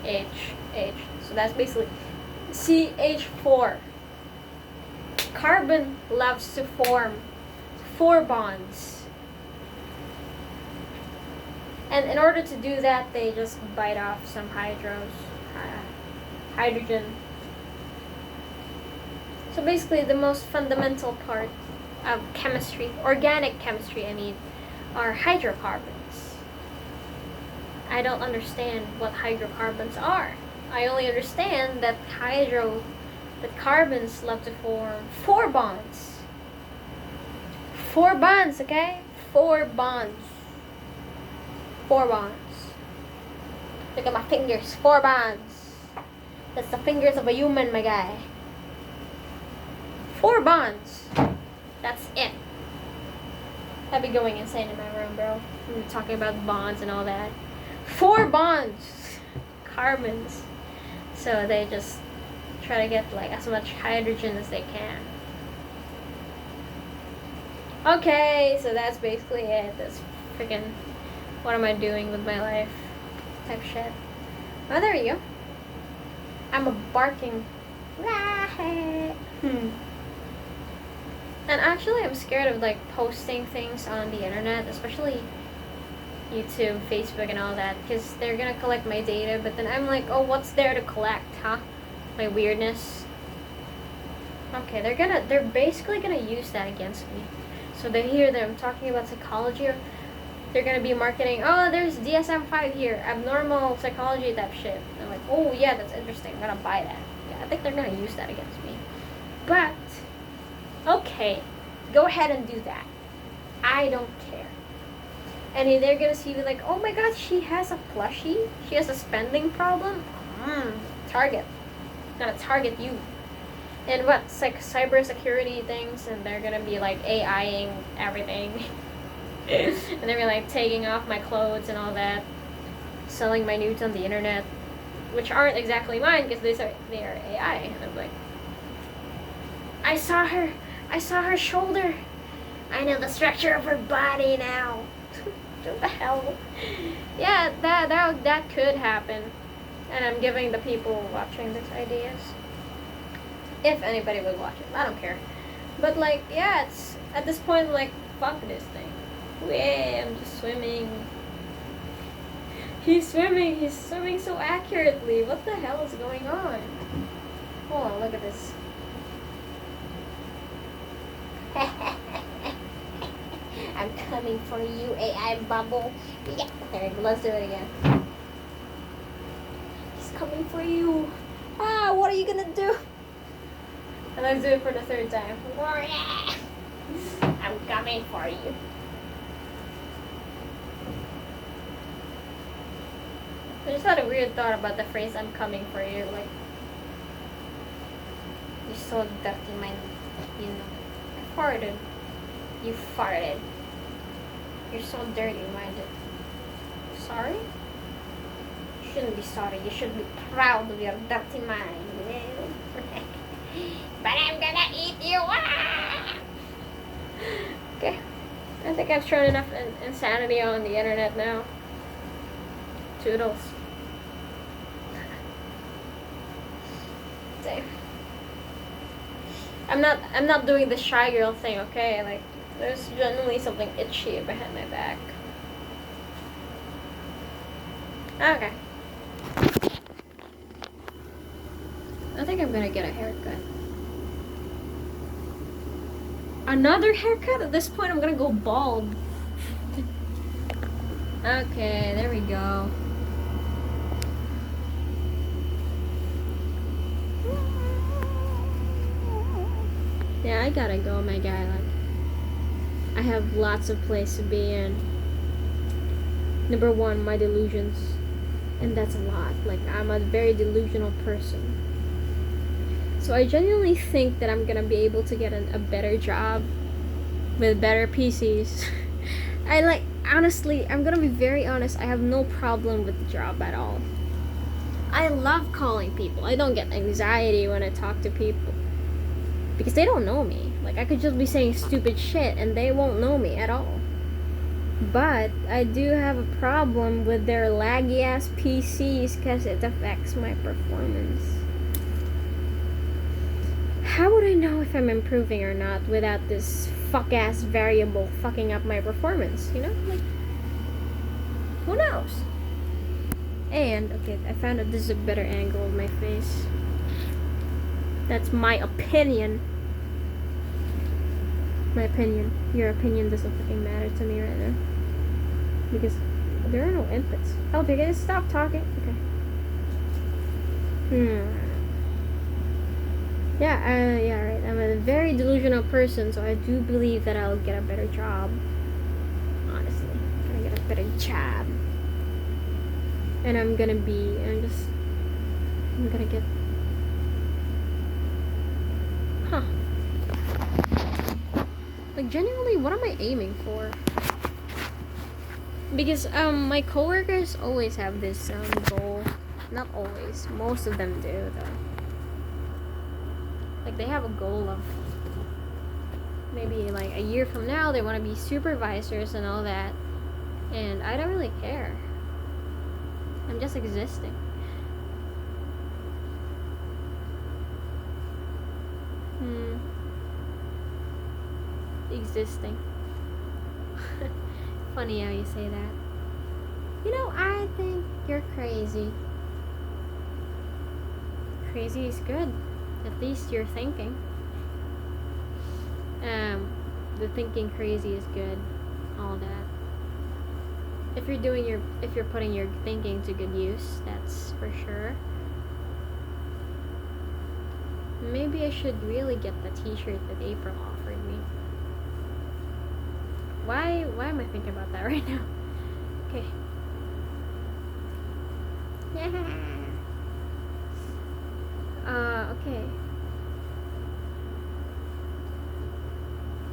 H, H. So that's basically CH4. Carbon loves to form 4 bonds. And in order to do that, they just bite off some hydrogen. So basically, the most fundamental part of chemistry, organic chemistry, I mean, are hydrocarbons. I don't understand what hydrocarbons are. I only understand that carbons love to form four bonds. Four bonds, okay? Four bonds. Four bonds. Look at my fingers. Four bonds. That's the fingers of a human, my guy. Four bonds. That's it. I'd be going insane in my room, bro. I'm talking about bonds and all that. Four bonds. Carbons. So they just try to get like as much hydrogen as they can. Okay, so that's basically it. That's freaking what am I doing with my life type shit. Oh, there you go. I'm a barking. And actually, I'm scared of like posting things on the internet, especially YouTube, Facebook, and all that, because they're gonna collect my data. But then I'm like, oh, what's there to collect, huh? My weirdness. Okay, they're basically gonna use that against me. So they hear that I'm talking about psychology. They're gonna be marketing, oh, there's DSM-5 here, abnormal psychology type shit. I'm like, oh yeah, that's interesting. I'm gonna buy that. Yeah, I think they're gonna use that against me. But okay, go ahead and do that. I don't care. And they're gonna see me like, oh my god, she has a plushie. She has a spending problem. Target. Gonna target you. And what's like cybersecurity things, and they're gonna be like AIing everything. And they're gonna like taking off my clothes and all that, selling my nudes on the internet, which aren't exactly mine because they are AI. And I'm like, I saw her shoulder. I know the structure of her body now. What the hell? Yeah, that could happen. And I'm giving the people watching this ideas. If anybody would watch it, I don't care. But like, yeah, it's at this point like, fuck this thing. Yeah, I'm just swimming. He's swimming so accurately. What the hell is going on? Hold on, look at this. I'm coming for you, AI bubble. Yeah, there we go. Let's do it again. He's coming for you. Ah, what are you gonna do? And let's do it for the third time. I'm coming for you. I just had a weird thought about the phrase "I'm coming for you." Like, you're so dirty, man. You know, I farted. You farted. You're so dirty-minded. Sorry? You shouldn't be sorry. You should be proud of your dirty mind. But I'm gonna eat you. Ah! Okay. I think I've thrown enough insanity on the internet now. Toodles. Damn. I'm not doing the shy girl thing, okay? Like, there's genuinely something itchy behind my back. Okay. I think I'm gonna get a haircut. Another haircut? At this point, I'm gonna go bald. Okay, there we go. Yeah, I gotta go, my guy. Like, I have lots of place to be in. Number one, my delusions. And that's a lot. Like, I'm a very delusional person. So I genuinely think that I'm gonna be able to get a better job with better PCs. Honestly, I'm gonna be very honest, I have no problem with the job at all. I love calling people. I don't get anxiety when I talk to people. Because they don't know me. Like, I could just be saying stupid shit and they won't know me at all. But I do have a problem with their laggy ass PCs because it affects my performance. How would I know if I'm improving or not without this fuck ass variable fucking up my performance? You know? Like, who knows? And, okay, I found out this is a better angle of my face. That's my opinion. My opinion. Your opinion doesn't fucking matter to me right now. Because there are no inputs. Oh, they gonna stop talking? Okay. Yeah, right. I'm a very delusional person, so I do believe that I'll get a better job. Honestly. I'm gonna get a better job. And I'm gonna get... Huh. Like, genuinely, what am I aiming for? Because, my coworkers always have this, goal. Not always. Most of them do, though. Like, they have a goal of maybe, like, a year from now, they want to be supervisors and all that. And I don't really care. I'm just existing. Existing. Funny how you say that. You know, I think you're crazy. Crazy is good. At least you're thinking. The thinking crazy is good. All that. If you're putting your thinking to good use, that's for sure. Maybe I should really get the t-shirt that April offered me. Why am I thinking about that right now? Okay. Yeah. Okay.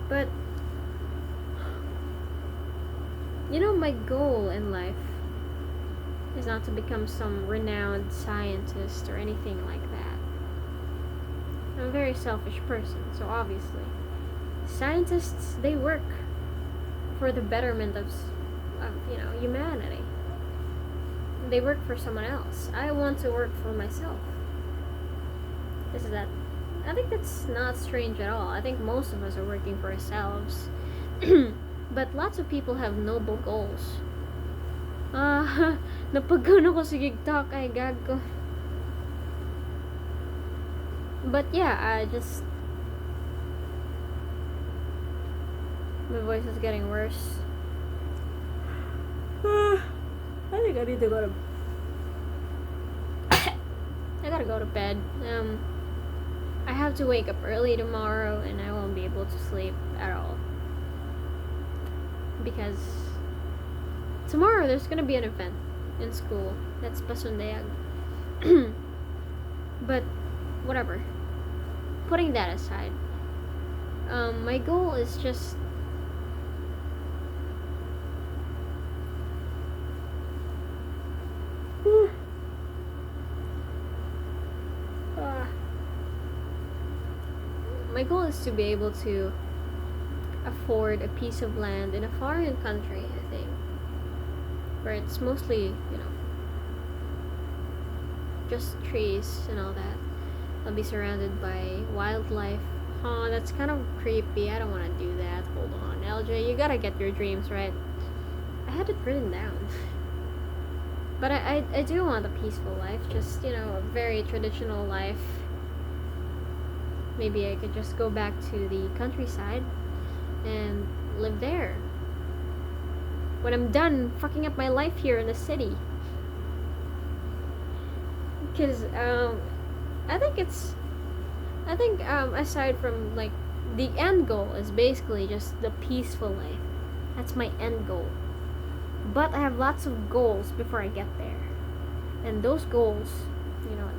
But you know, my goal in life is not to become some renowned scientist or anything like that. I'm a very selfish person, so obviously scientists, they work for the betterment of humanity. They work for someone else. I want to work for myself. I think that's not strange at all. I think most of us are working for ourselves. But lots of people have noble goals. Napagano ko si TikTok, ay gag ko. But yeah, my voice is getting worse. I think I need to go to... I gotta go to bed. I have to wake up early tomorrow, and I won't be able to sleep at all. Because tomorrow there's gonna be an event in school. That's Pasundayag. But whatever. Putting that aside, my goal is just my goal is to be able to afford a piece of land in a foreign country, I think, where it's mostly, just trees and all that. I'll be surrounded by wildlife. Oh, that's kind of creepy. I don't want to do that. Hold on, LJ, you gotta get your dreams right. I had it written down. But I do want a peaceful life, just, a very traditional life. Maybe I could just go back to the countryside and live there when I'm done fucking up my life here in the city. Because I think aside from, like, the end goal is basically just the peaceful life. That's my end goal. But I have lots of goals before I get there, and those goals,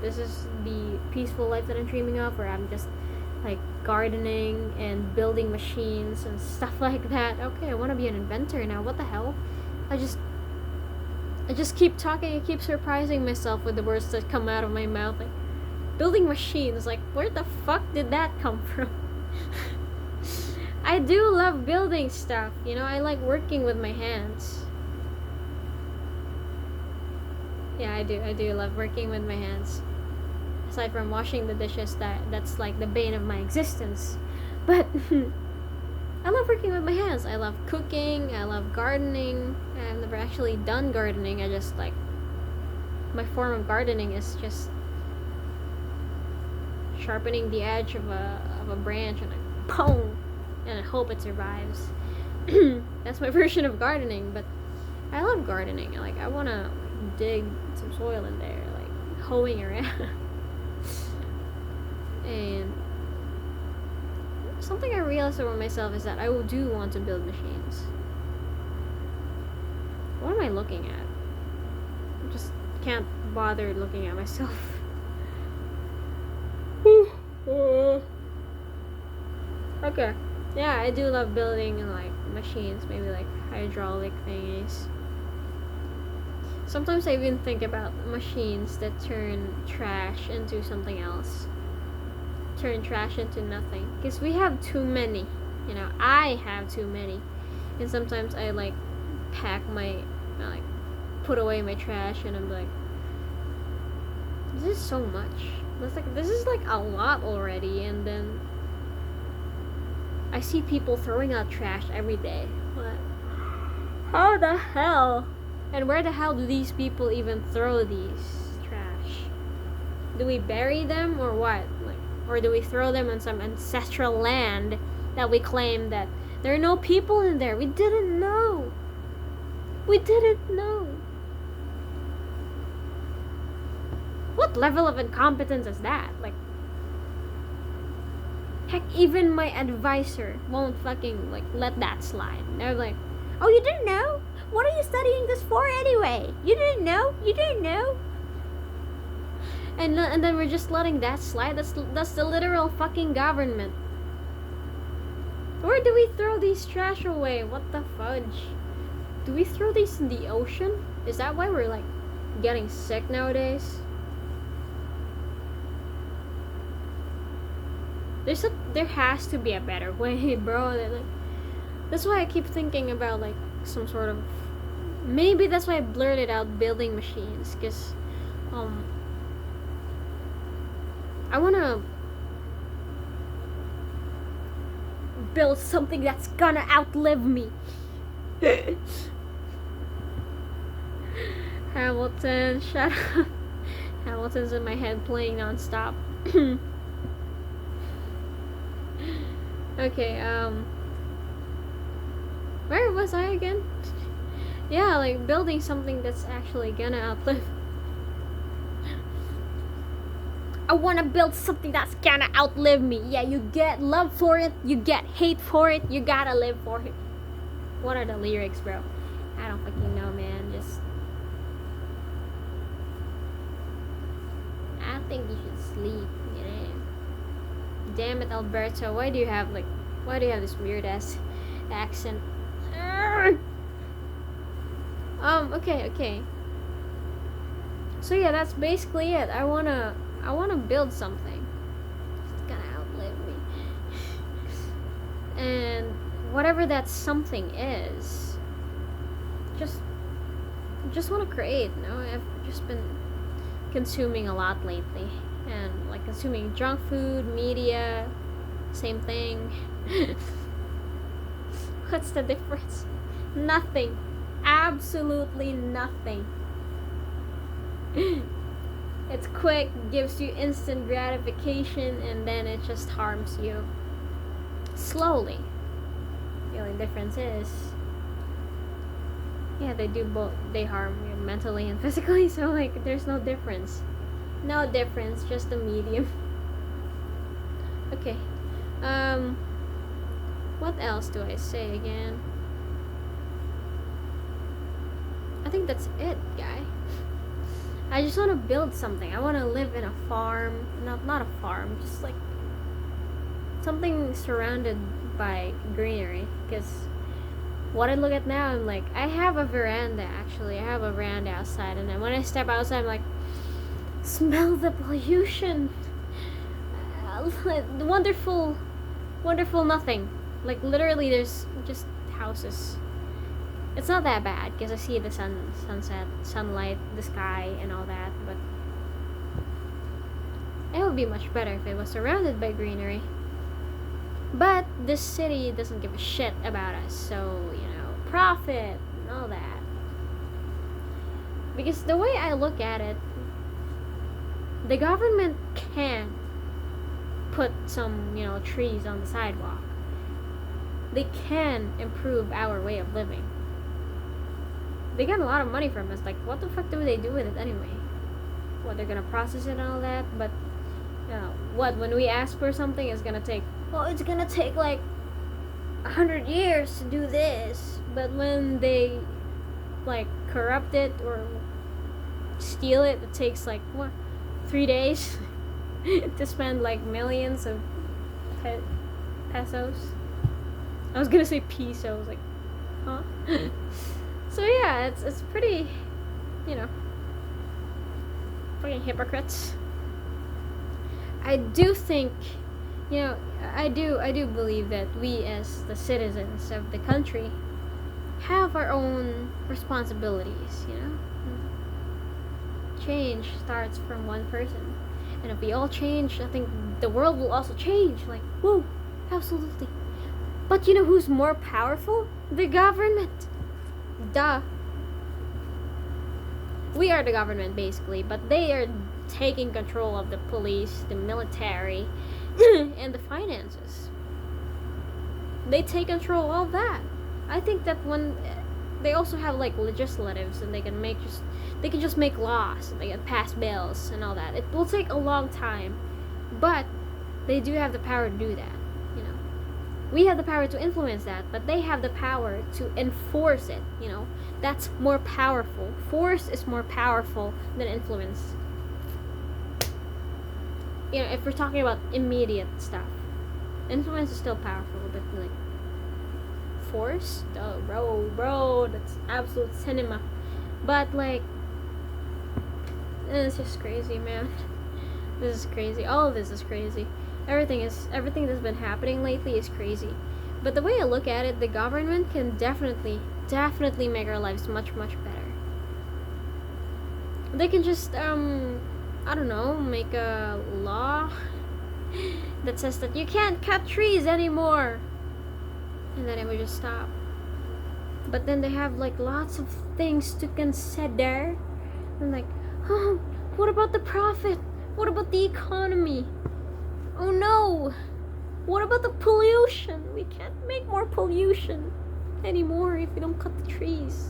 this is the peaceful life that I'm dreaming of, where I'm just like gardening and building machines and stuff like that. Okay, I want to be an inventor now. What the hell? I just keep talking. I keep surprising myself with the words that come out of my mouth. Like, building machines. Like, where the fuck did that come from? I do love building stuff. I like working with my hands. Yeah, I do love working with my hands. Aside from washing the dishes, that's like the bane of my existence. But I love working with my hands. I love cooking. I love gardening. I've never actually done gardening. I just, like, my form of gardening is just sharpening the edge of a branch and like boom, and I hope it survives. That's my version of gardening, but I love gardening. Like, I want to dig some soil in there, like hoeing around. And something I realized about myself is that I do want to build machines. What am I looking at? I just can't bother looking at myself. Okay. Yeah, I do love building like machines, maybe like hydraulic thingies. Sometimes I even think about machines that turn trash into something else. Turn trash into nothing. Because we have too many. You know, I have too many. And sometimes I like pack like put away my trash and I'm like, this is so much. This is like a lot already, and then I see people throwing out trash every day. What? How the hell? And where the hell do these people even throw these trash? Do we bury them or what? Like, or do we throw them on some ancestral land that we claim that there are no people in there? We didn't know. We didn't know. What level of incompetence is that? Like, heck, even my advisor won't fucking like let that slide. They're like, oh, you didn't know? What are you studying this for anyway? You didn't know? You didn't know? And then we're just letting that slide. That's the literal fucking government. Where do we throw these trash away? What the fudge? Do we throw these in the ocean? Is that why we're like getting sick nowadays? There has to be a better way, bro. That's why I keep thinking about like some sort of, maybe that's why I blurted out building machines, because I want to build something that's gonna outlive me. Hamilton, shut up. Hamilton's in my head playing non-stop. Okay, where was I again? Yeah, like building something that's actually gonna outlive. I wanna build something that's gonna outlive me. Yeah, you get love for it, you get hate for it, you gotta live for it. What are the lyrics, bro? I don't fucking know, man. Just, I think you should sleep, you know. Damn it, Alberto. Why do you have this weird ass accent? Okay. So yeah, that's basically it. I wanna build something. It's gonna outlive me. And whatever that something is, just wanna create, you know? I've just been consuming a lot lately. And like consuming junk food, media, same thing. What's the difference? Nothing. Absolutely nothing. It's quick, gives you instant gratification, and then it just harms you slowly. The only difference is, yeah, they do both. They harm you mentally and physically, so like there's no difference. No difference, just the medium. Okay. What else do I say again? I think that's it, guy. I just want to build something. I want to live in a farm. Not a farm, just like something surrounded by greenery. Because what I look at now, I'm like, I have a veranda actually. I have a veranda outside, and then when I step outside, I'm like, smell the pollution. Wonderful nothing. Like literally there's just houses. It's not that bad because I see the sunset, sunlight, the sky and all that, but it would be much better if it was surrounded by greenery. But this city doesn't give a shit about us, so, you know, profit and all that. Because the way I look at it, the government can put some, you know, trees on the sidewalk. they can improve our way of living. They get a lot of money from us. Like, what the fuck do they do with it anyway? What, they're gonna process it and all that? But, what, when we ask for something, it's gonna take, well, it's gonna take like 100 years to do this. But when they, like, corrupt it or steal it, it takes like, what, 3 days to spend like millions of pesos. I was gonna say pesos, like, huh? So yeah, it's pretty, fucking hypocrites. I do think, I do believe that we as the citizens of the country have our own responsibilities, Change starts from one person. And if we all change, I think the world will also change. Like, woo, absolutely. But you know who's more powerful? The government. Duh. We are the government, basically, but they are taking control of the police, the military, and the finances. They take control of that. I think that when they also have like legislatives, and they can just make laws, and they can pass bills and all that. It will take a long time, but they do have the power to do that. We have the power to influence that, but they have the power to enforce it. That's more powerful. Force is more powerful than influence. If we're talking about immediate stuff, influence is still powerful, but like force, oh bro, that's absolute cinema. But like, it's just crazy, man. This is crazy. All of this is crazy. Everything that's been happening lately is crazy. But the way I look at it, the government can definitely make our lives much, much better. They can just, I don't know, make a law that says that you can't cut trees anymore. And then it would just stop. But then they have like lots of things to consider. And like, oh, what about the profit? What about the economy? Oh no! What about the pollution? We can't make more pollution anymore if we don't cut the trees.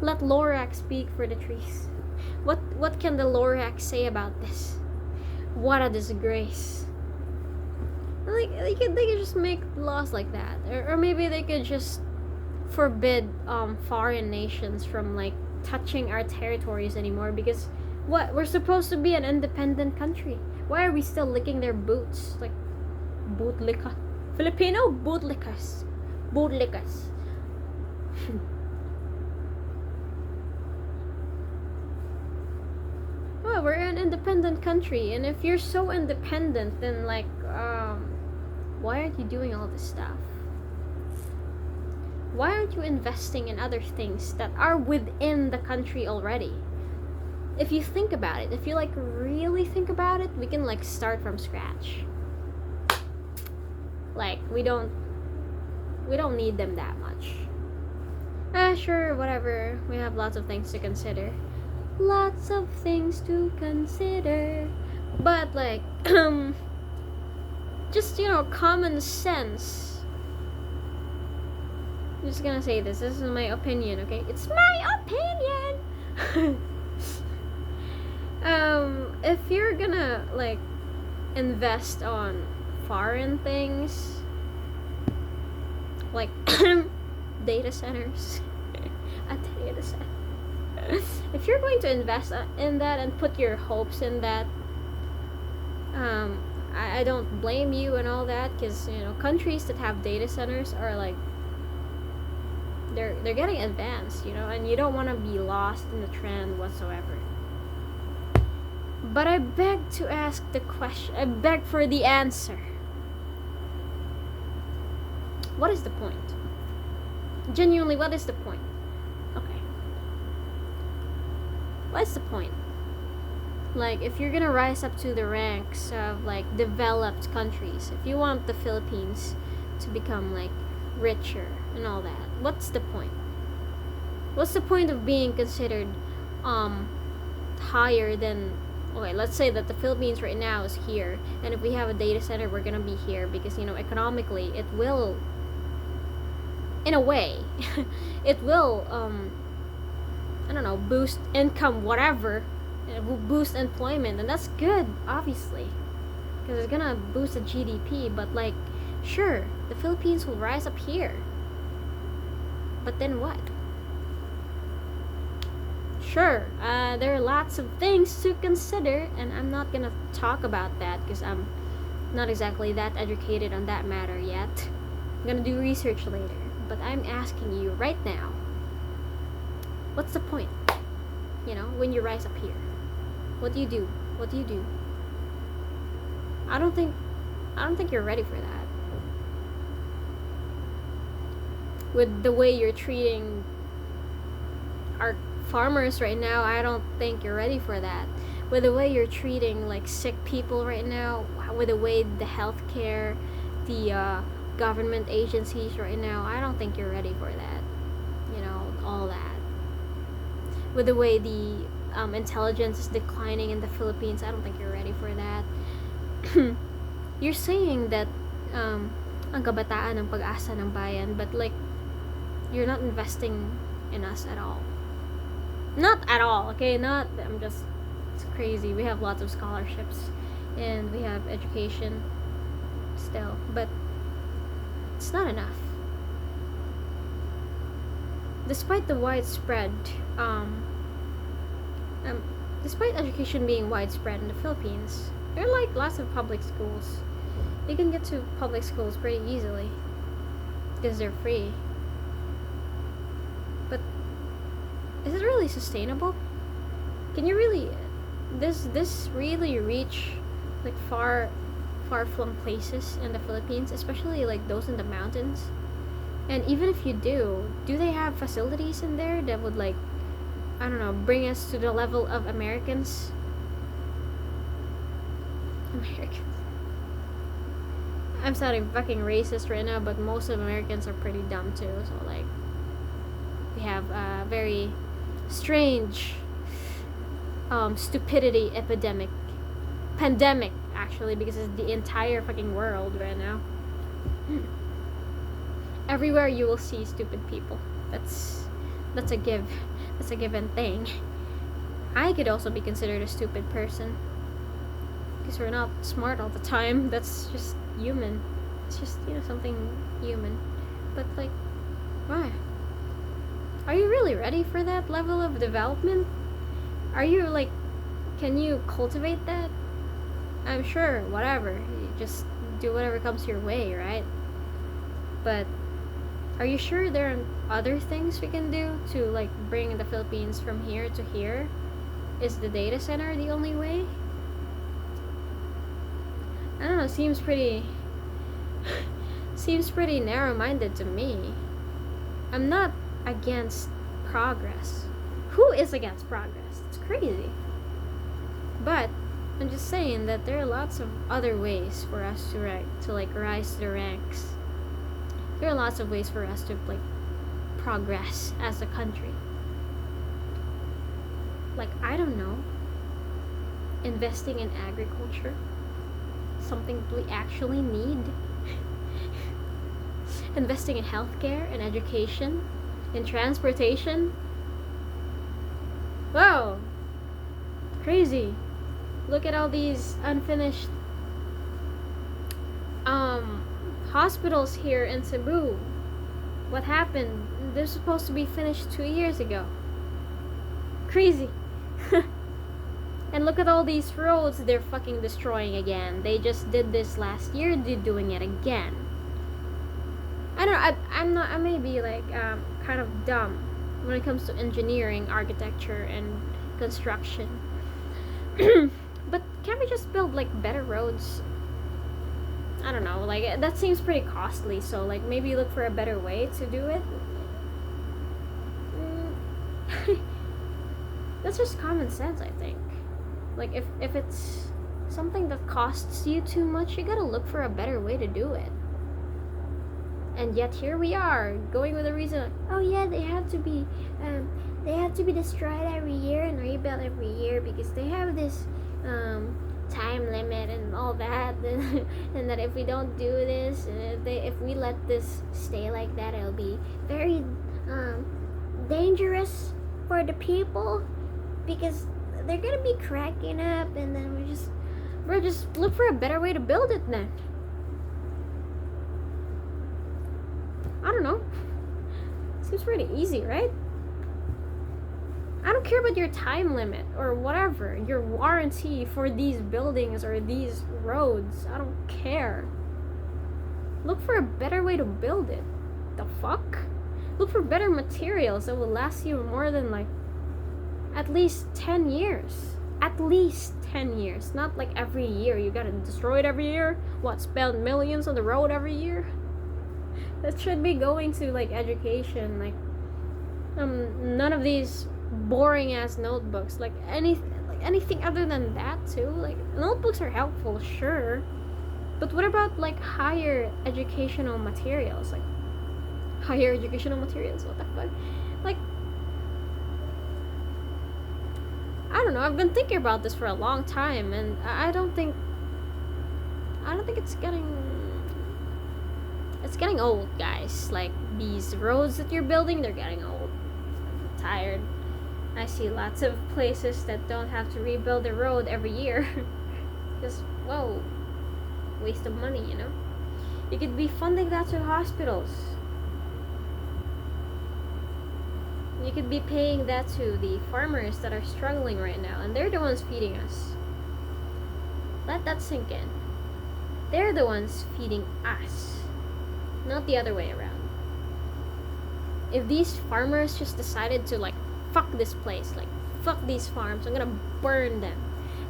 Let Lorax speak for the trees. What can the Lorax say about this? What a disgrace. Like they could just make laws like that, or maybe they could just forbid foreign nations from like touching our territories anymore, because what, we're supposed to be an independent country. Why are we still licking their boots? Like, bootlicker. Filipino bootlickers. Bootlickers. Well, we're an independent country, and if you're so independent, then like, why aren't you doing all this stuff? Why aren't you investing in other things that are within the country already? If you think about it, if you like really think about it, we can like start from scratch. Like, we don't need them that much. Sure, whatever. We have lots of things to consider. Lots of things to consider. But like, just, common sense. I'm just gonna say this. This is my opinion, okay? It's my opinion! If you're gonna like invest on foreign things like data centers, a data center. If you're going to invest in that and put your hopes in that, I don't blame you and all that, because countries that have data centers are like they're getting advanced, and you don't want to be lost in the trend whatsoever. But I beg to ask the question. I beg for the answer. What is the point? Genuinely, what is the point? Okay. What's the point? Like, if you're gonna rise up to the ranks of like developed countries, if you want the Philippines to become like richer and all that, what's the point? What's the point of being considered higher than okay, let's say that the Philippines right now is here, and if we have a data center, we're gonna be here because, economically, it will, in a way, it will, I don't know, boost income, whatever. It will boost employment, and that's good, obviously, because it's gonna boost the GDP. But like, sure, the Philippines will rise up here, but then what? Sure, there are lots of things to consider, and I'm not gonna talk about that because I'm not exactly that educated on that matter yet. I'm gonna do research later, but I'm asking you right now, what's the point? When you rise up here, what do you do? What do you do? I don't think you're ready for that. With the way you're treating our farmers right now, I don't think you're ready for that. With the way you're treating like sick people right now, with the way the healthcare, the government agencies right now, I don't think you're ready for that. All that. With the way the intelligence is declining in the Philippines, I don't think you're ready for that. You're saying that ang kabataan ng pag-asa ng bayan, but like, you're not investing in us at all. Not at all, okay? It's crazy. We have lots of scholarships and we have education still, but it's not enough. Despite the widespread, despite education being widespread in the Philippines, there are like lots of public schools. You can get to public schools pretty easily because they're free. But is it really sustainable? Can you really this really reach like far flung places in the Philippines, especially like those in the mountains? And even if you do they have facilities in there that would, like, I don't know, bring us to the level of Americans? I'm sounding fucking racist right now, but most of Americans are pretty dumb too, so like, we have a very strange stupidity pandemic actually, because it's the entire fucking world right now. Everywhere you will see stupid people. That's a given thing. I could also be considered a stupid person because we're not smart all the time. That's just human. It's just, something human. But like, why? Are you really ready for that level of development? Are you like, can you cultivate that? I'm sure, whatever. You just do whatever comes your way, right? But are you sure there are other things we can do to like bring the Philippines from here to here? Is the data center the only way? I don't know, seems pretty narrow-minded to me. I'm not against progress. Who is against progress? It's crazy. But I'm just saying that there are lots of other ways for us to rise to the ranks. There are lots of ways for us to like progress as a country. Like, I don't know, investing in agriculture, something we actually need. Investing in healthcare and education, in transportation. Whoa, crazy. Look at all these unfinished hospitals here in Cebu. What happened? They're supposed to be finished 2 years ago. Crazy. And look at all these roads they're fucking destroying again. They just did this last year, they're doing it again. I don't know, I may be like kind of dumb when it comes to engineering, architecture, and construction. But can't we just build like better roads? I don't know, like that seems pretty costly, so like maybe look for a better way to do it. That's just common sense, I think. Like if it's something that costs you too much, you gotta look for a better way to do it. And yet here we are, going with a reason like, oh yeah, they have to be destroyed every year and rebuilt every year because they have this time limit and all that, and that if we don't do this, if we let this stay like that, it'll be very dangerous for the people, because they're gonna be cracking up, and then we're just look for a better way to build it then. I don't know. Seems pretty easy, right? I don't care about your time limit or whatever, your warranty for these buildings or these roads. I don't care. Look for a better way to build it. The fuck? Look for better materials that will last you more than like at least 10 years. At least 10 years. Not like every year. You gotta destroy it every year. What, spend millions on the road every year? That should be going to like education, like none of these boring ass notebooks, like anything other than that too. Like notebooks are helpful, sure, but what about like higher educational materials? Like higher educational materials, what the fuck? Like I don't know, I've been thinking about this for a long time, and I don't think it's getting old, guys. Like these roads that you're building, they're getting old. I'm tired. I see lots of places that don't have to rebuild the road every year. Just, whoa, waste of money, you know? You could be funding that to hospitals. You could be paying that to the farmers that are struggling right now, and they're the ones feeding us. Let that sink in. They're the ones feeding us, not the other way around. If these farmers just decided to like, fuck this place, like fuck these farms, I'm gonna burn them,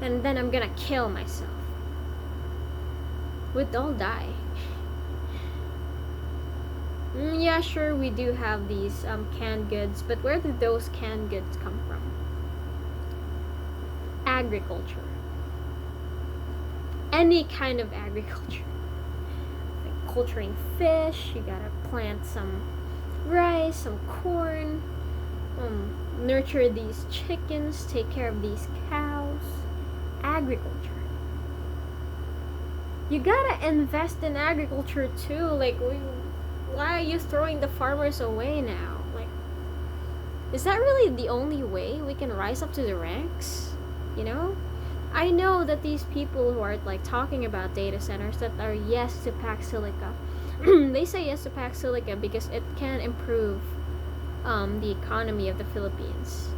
and then I'm gonna kill myself, we'd all die. Yeah, sure, we do have these canned goods, but where did those canned goods come from? Agriculture. Any kind of agriculture. Like culturing fish, you gotta plant some rice, some corn, nurture these chickens, take care of these cows. Agriculture. You gotta invest in agriculture too. Like, why are you throwing the farmers away now? Like, is that really the only way we can rise up to the ranks? You know? I know that these people who are like talking about data centers that are yes to pack silica, they say yes to pack silica because it can improve the economy of the Philippines.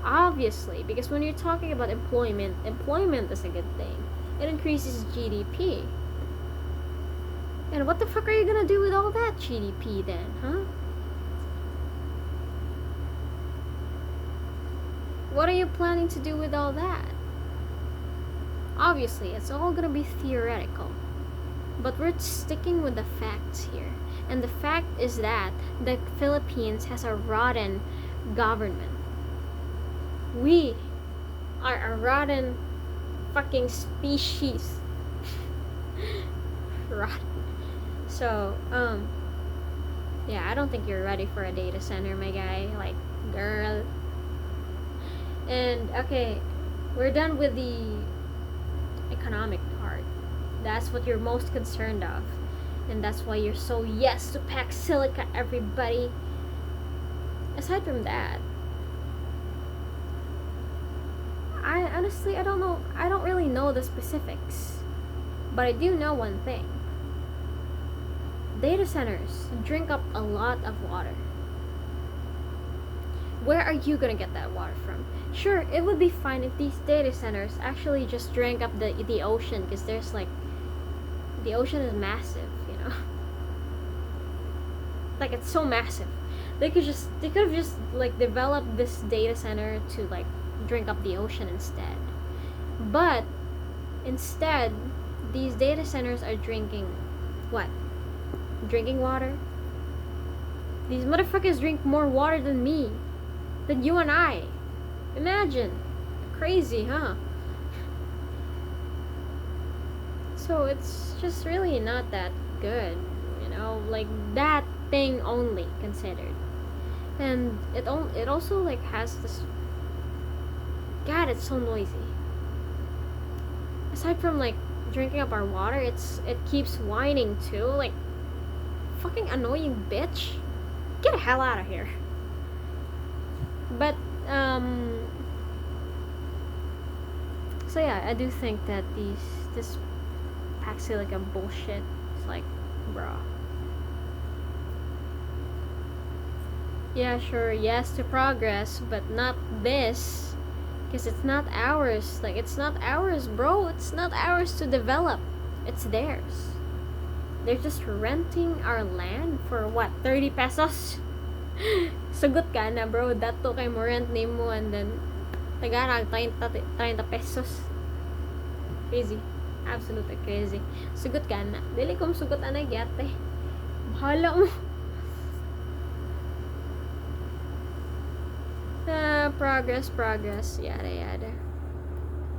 Obviously, because when you're talking about employment is a good thing. It increases GDP. And what the fuck are you gonna do with all that GDP then, huh? What are you planning to do with all that? Obviously, it's all gonna be theoretical. But we're sticking with the facts here. And the fact is that the Philippines has a rotten government. We are a rotten fucking species. Rotten. So, yeah, I don't think you're ready for a data center, my guy. Like, girl. And, okay, we're done with the economic part. That's what you're most concerned of. And that's why you're so yes to pack silica, everybody. Aside from that, I honestly, I don't know. I don't really know the specifics. But I do know one thing. Data centers drink up a lot of water. Where are you gonna get that water from? Sure, it would be fine if these data centers actually just drank up the ocean, because there's like, the ocean is massive, you know? Like, it's so massive. They could have just like developed this data center to like drink up the ocean instead. But instead, these data centers are drinking what? Drinking water? These motherfuckers drink more water than me. Than you and I. Imagine. Crazy, huh? So it's just really not that good, you know? Like, that thing only considered. And it also like has this, God, it's so noisy. aside from like drinking up our water, it keeps whining too. Like, fucking annoying bitch. Get the hell out of here. But so yeah, I do think that this pack silicon bullshit is like, bruh. Yeah, sure, yes to progress, but not this. Because it's not ours. Like, it's not ours, bro. It's not ours to develop. It's theirs. They're just renting our land for what? 30 pesos? Sugot ka na, bro. Dato kay mo rent name mo and then tagarag 30 pesos. Crazy. Absolutely crazy. Sugot ka na. Dili kong sugot anay gyate. Bahala mo. Progress, yada yada.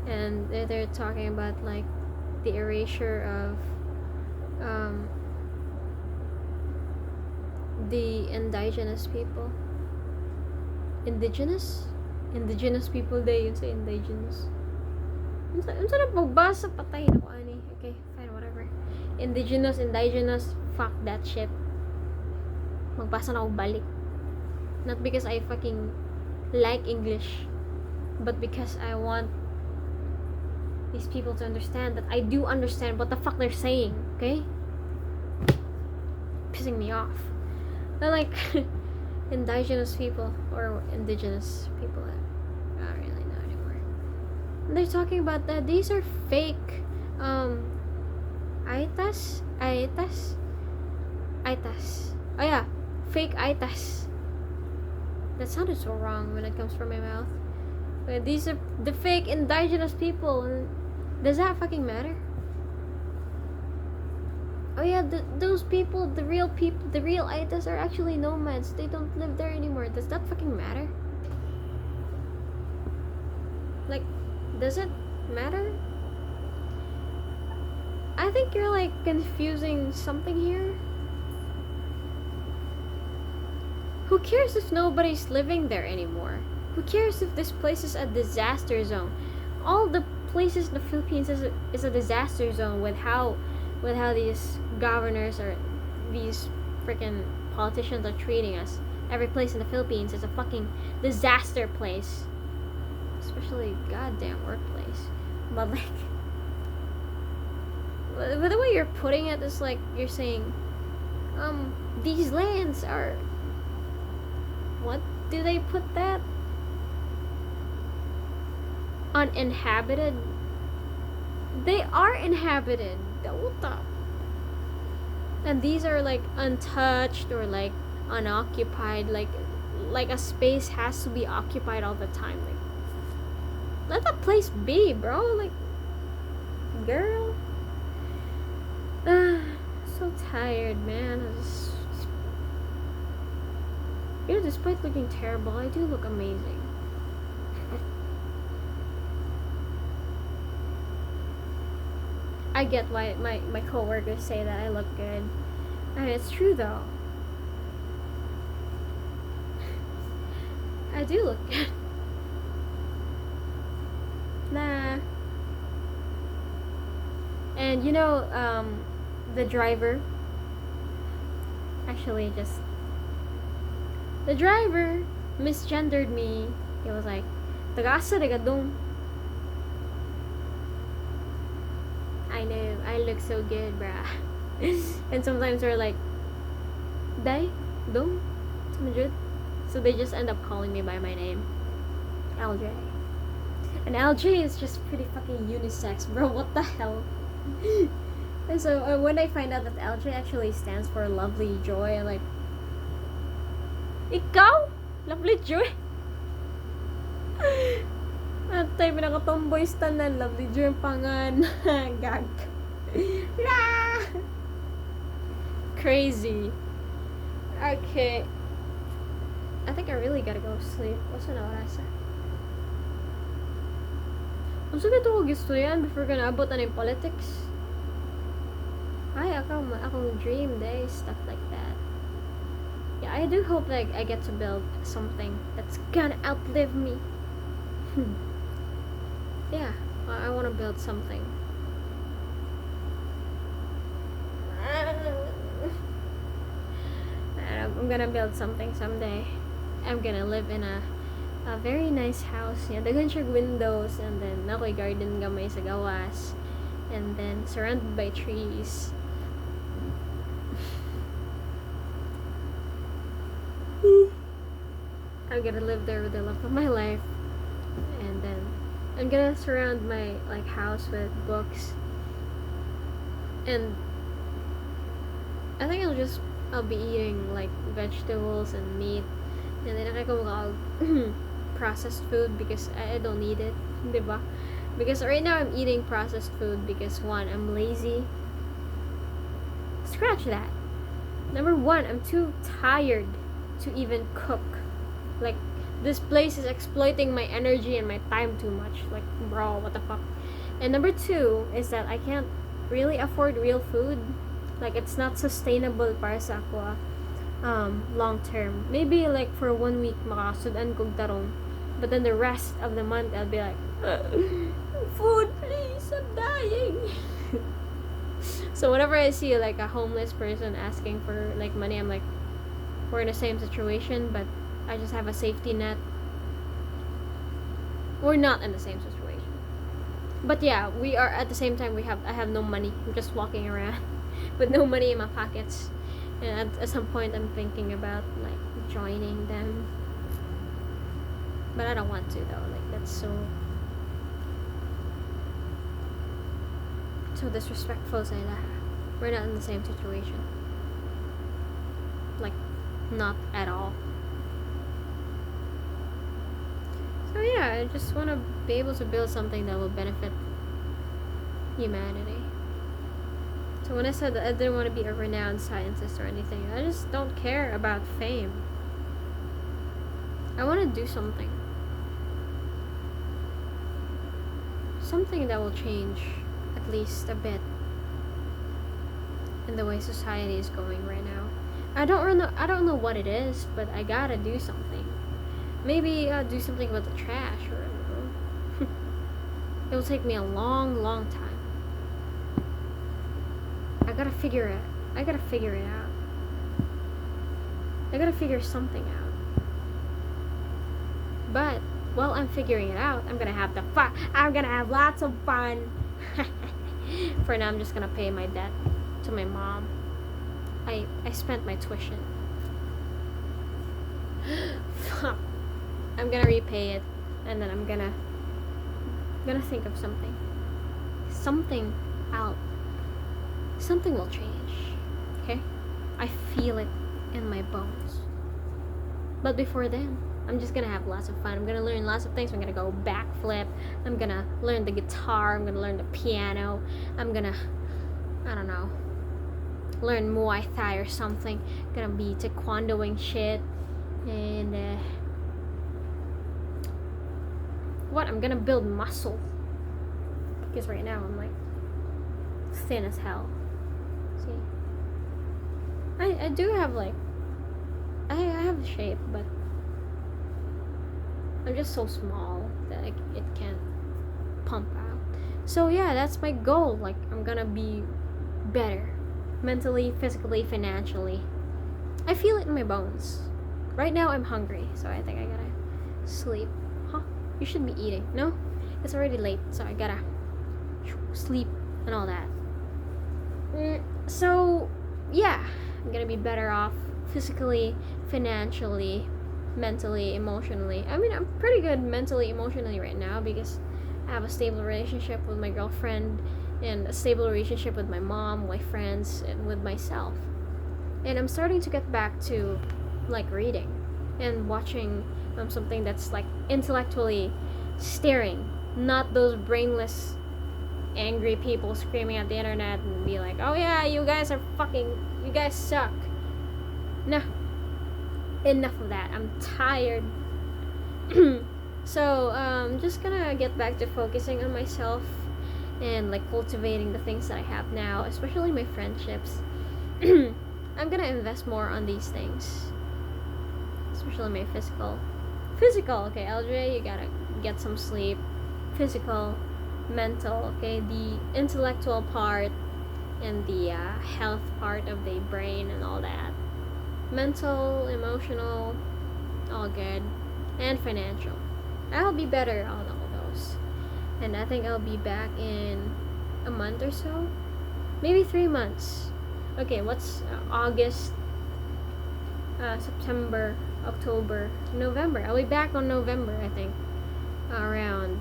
And they're talking about like the erasure of the indigenous people. Indigenous people, they yun sa indigenous. Unsa na pagbasa patay na ko ani. Okay, fine, whatever. Indigenous, fuck that shit. Magbasa na ako balik. Not because I fucking like English, but because I want these people to understand that I do understand what the fuck they're saying, okay? Pissing me off. They're like indigenous people, or indigenous people, I don't really know anymore. And they're talking about that these are fake aitas. Oh yeah, fake aitas. That sounded so wrong when it comes from my mouth. But these are the fake indigenous people. Does that fucking matter? Oh yeah, those people, the real Aitas are actually nomads. They don't live there anymore. Does that fucking matter? Like, does it matter? I think you're like confusing something here. Who cares if nobody's living there anymore? Who cares if this place is a disaster zone? All the places in the Philippines is a disaster zone with how these governors or these freaking politicians are treating us. Every place in the Philippines is a fucking disaster place. Especially goddamn workplace. But like, but the way you're putting it is like you're saying, these lands are, what do they put that? Uninhabited? They are inhabited. And these are like untouched or like unoccupied. Like a space has to be occupied all the time. Like, let that place be, bro. Like, girl. So tired, man. You know, despite looking terrible, I do look amazing. I get why my coworkers say that I look good. And it's true though. I do look good. Nah. And you know, the driver misgendered me. He was like, "Tagasa de gadong." I know, I look so good, bruh. And sometimes they're like, "Day, dong, so they just end up calling me by my name, LJ. And LJ is just pretty fucking unisex, bro. What the hell? And so when I find out that LJ actually stands for Lovely Joy, I'm like, ikaw? Lovely Joy? At tayo pinaka-tomboy stan na Lovely Joy ang pangan. Gag. Crazy. Okay. I think I really gotta go to sleep. What's na oras? Ang sabi ito ko gusto yan before ka naabot na yung politics. Ay, akong dream day, stuff like that. Yeah, I do hope that I get to build something that's gonna outlive me. Yeah, I want to build something I'm gonna build something someday. I'm gonna live in a very nice house. Yeah, dagan siya windows, and then ako'y garden gamay sa gawas, and then surrounded by trees. I'm gonna live there with the love of my life, and then I'm gonna surround my like house with books, and I think I'll be eating like vegetables and meat, and then ako processed food because I don't need it, diba? Because right now I'm eating processed food because one, I'm lazy. Scratch that. Number one, I'm too tired to even cook. Like, this place is exploiting my energy and my time too much. Like, bro, what the fuck? And number two is that I can't really afford real food. Like, it's not sustainable para sa ako long term. Maybe like for 1 week makasudan kog tarong. But then the rest of the month I'll be like, food please, I'm dying. So whenever I see like a homeless person asking for like money, I'm like, we're in the same situation, but I just have a safety net. We're not in the same situation. But yeah, we are at the same time. I have no money. I'm just walking around with no money in my pockets. And at some point I'm thinking about like joining them. But I don't want to though. Like, that's so disrespectful sa ila. We're not in the same situation. Like, not at all. So yeah, I just want to be able to build something that will benefit humanity. So when I said that I didn't want to be a renowned scientist or anything, I just don't care about fame. I want to do something. Something that will change at least a bit in the way society is going right now. I don't know what it is, but I gotta do something. Maybe do something about the trash, or I don't know. It will take me a long, long time. I gotta figure it out. I gotta figure something out. But while I'm figuring it out, I'm gonna have lots of fun. For now, I'm just gonna pay my debt to my mom. I spent my tuition. Fuck. I'm gonna repay it, and then I'm gonna think of something. Something will change. Okay? I feel it in my bones. But before then, I'm just gonna have lots of fun. I'm gonna learn lots of things. I'm gonna go backflip. I'm gonna learn the guitar. I'm gonna learn the piano. I'm gonna, I don't know, learn Muay Thai or something. Gonna be taekwondoing shit. And I'm gonna build muscle. Because right now I'm like thin as hell. See? I do have like, I have the shape, but I'm just so small that it can't pump out. So yeah, that's my goal. Like, I'm gonna be better. Mentally, physically, financially. I feel it in my bones. Right now I'm hungry, so I think I gotta sleep. Huh? You should be eating. No? It's already late, so I gotta sleep and all that. So, yeah. I'm gonna be better off physically, financially, mentally, emotionally. I mean, I'm pretty good mentally, emotionally right now because I have a stable relationship with my girlfriend and a stable relationship with my mom, my friends, and with myself. And I'm starting to get back to like reading and watching something that's like intellectually staring, not those brainless angry people screaming at the internet and be like, oh yeah, you guys suck. No, enough of that. I'm tired. So I'm just gonna get back to focusing on myself and like cultivating the things that I have now, especially my friendships. I'm gonna invest more on these things, especially my physical. Okay, LJ, you gotta get some sleep. Physical, mental, okay, the intellectual part and the health part of the brain and all that. Mental, emotional, all good. And financial. I'll be better on all those. And I think I'll be back in a month or so. Maybe 3 months. Okay, what's August, September, October, November. I'll be back on November, I think. Around.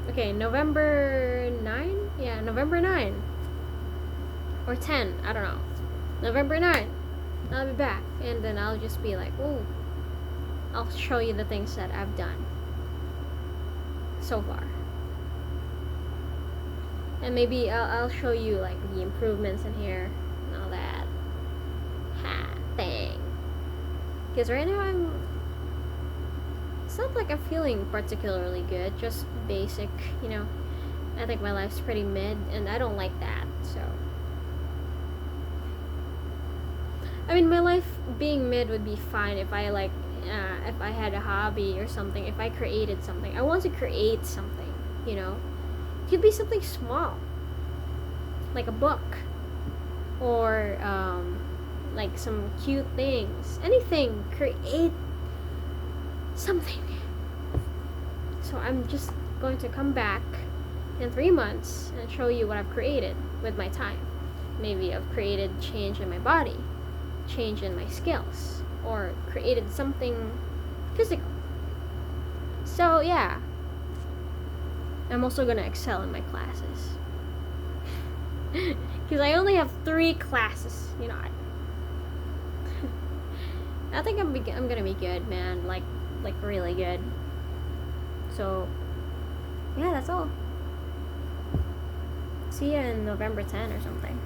Okay, November 9? Yeah, November 9. Or 10, I don't know. November 9. I'll be back. And then I'll just be like, ooh. I'll show you the things that I've done so far. And maybe I'll show you like the improvements in here and all that. Ha, thing. Because right now it's not like I'm feeling particularly good, just basic, you know. I think my life's pretty mid, and I don't like that, so. I mean, my life being mid would be fine if I like, if I had a hobby or something, if I created something. I want to create something, you know. It could be something small, like a book, or like some cute things. Anything, create something. So I'm just going to come back in 3 months and show you what I've created with my time. Maybe I've created change in my body, change in my skills, or created something physical. So yeah, I'm also gonna excel in my classes. Because I only have 3 classes, you know. I think I'm gonna be good, man. Like really good. So, yeah, that's all. See ya in November 10 or something.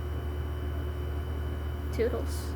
Toodles.